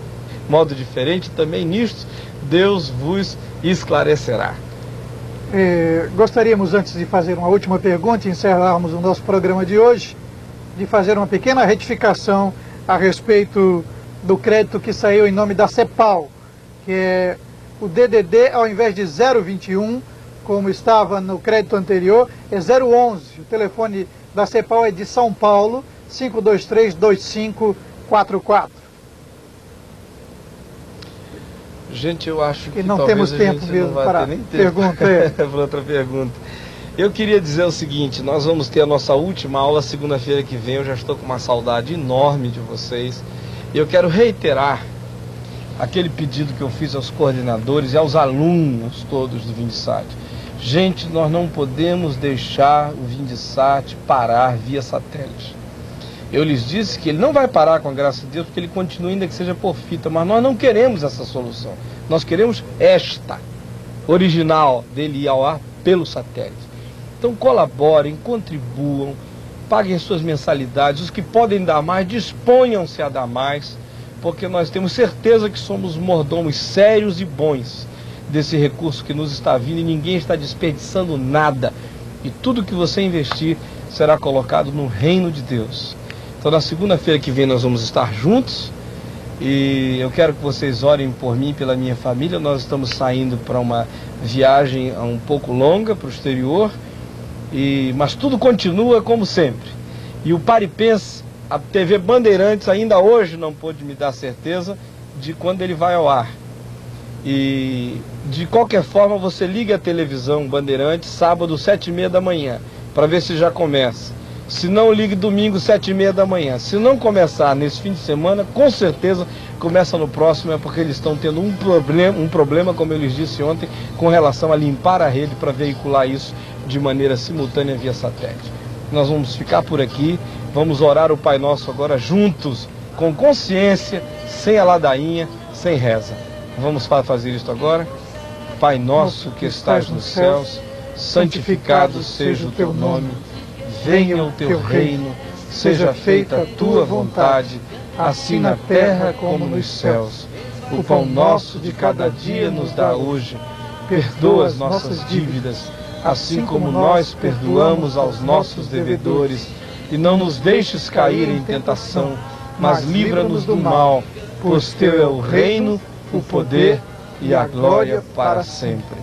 modo diferente, também nisto Deus vos esclarecerá. Gostaríamos, antes de fazer uma última pergunta e encerrarmos o nosso programa de hoje, de fazer uma pequena retificação a respeito do crédito que saiu em nome da CEPAL, que é o DDD, ao invés de 021, como estava no crédito anterior, é 011. O telefone da CEPAL é de São Paulo, 523-2544. Gente, eu acho que não temos tempo mesmo para pergunta. Para outra pergunta. Eu queria dizer o seguinte: nós vamos ter a nossa última aula segunda-feira que vem. Eu já estou com uma saudade enorme de vocês. Eu quero reiterar aquele pedido que eu fiz aos coordenadores e aos alunos todos do Vindesat. Gente, nós não podemos deixar o Vindesat parar via satélite. Eu lhes disse que ele não vai parar, com a graça de Deus, porque ele continua, ainda que seja por fita, mas nós não queremos essa solução. Nós queremos esta, original, dele ir ao ar pelo satélite. Então colaborem, contribuam, paguem suas mensalidades. Os que podem dar mais, disponham-se a dar mais, porque nós temos certeza que somos mordomos sérios e bons desse recurso que nos está vindo e ninguém está desperdiçando nada. E tudo que você investir será colocado no reino de Deus. Então na segunda-feira que vem nós vamos estar juntos e eu quero que vocês orem por mim e pela minha família. Nós estamos saindo para uma viagem um pouco longa para o exterior, mas tudo continua como sempre. E o Pare e Pense, a TV Bandeirantes ainda hoje não pôde me dar certeza de quando ele vai ao ar. E de qualquer forma você liga a televisão Bandeirantes sábado 7h30 da manhã para ver se já começa. Se não, ligue domingo 7h30 da manhã. Se não começar nesse fim de semana, com certeza começa no próximo, é porque eles estão tendo um problema, como eu lhes disse ontem, com relação a limpar a rede para veicular isso de maneira simultânea via satélite. Nós vamos ficar por aqui, vamos orar o Pai Nosso agora juntos, com consciência, sem a ladainha, sem reza. Vamos fazer isto agora. Pai nosso que estás nos céus, santificado seja o teu nome. Venha o teu reino, seja feita a tua vontade, assim na terra como nos céus. O pão nosso de cada dia nos dá hoje. Perdoa as nossas dívidas, assim como nós perdoamos aos nossos devedores. E não nos deixes cair em tentação, mas livra-nos do mal, pois teu é o reino, o poder e a glória para sempre.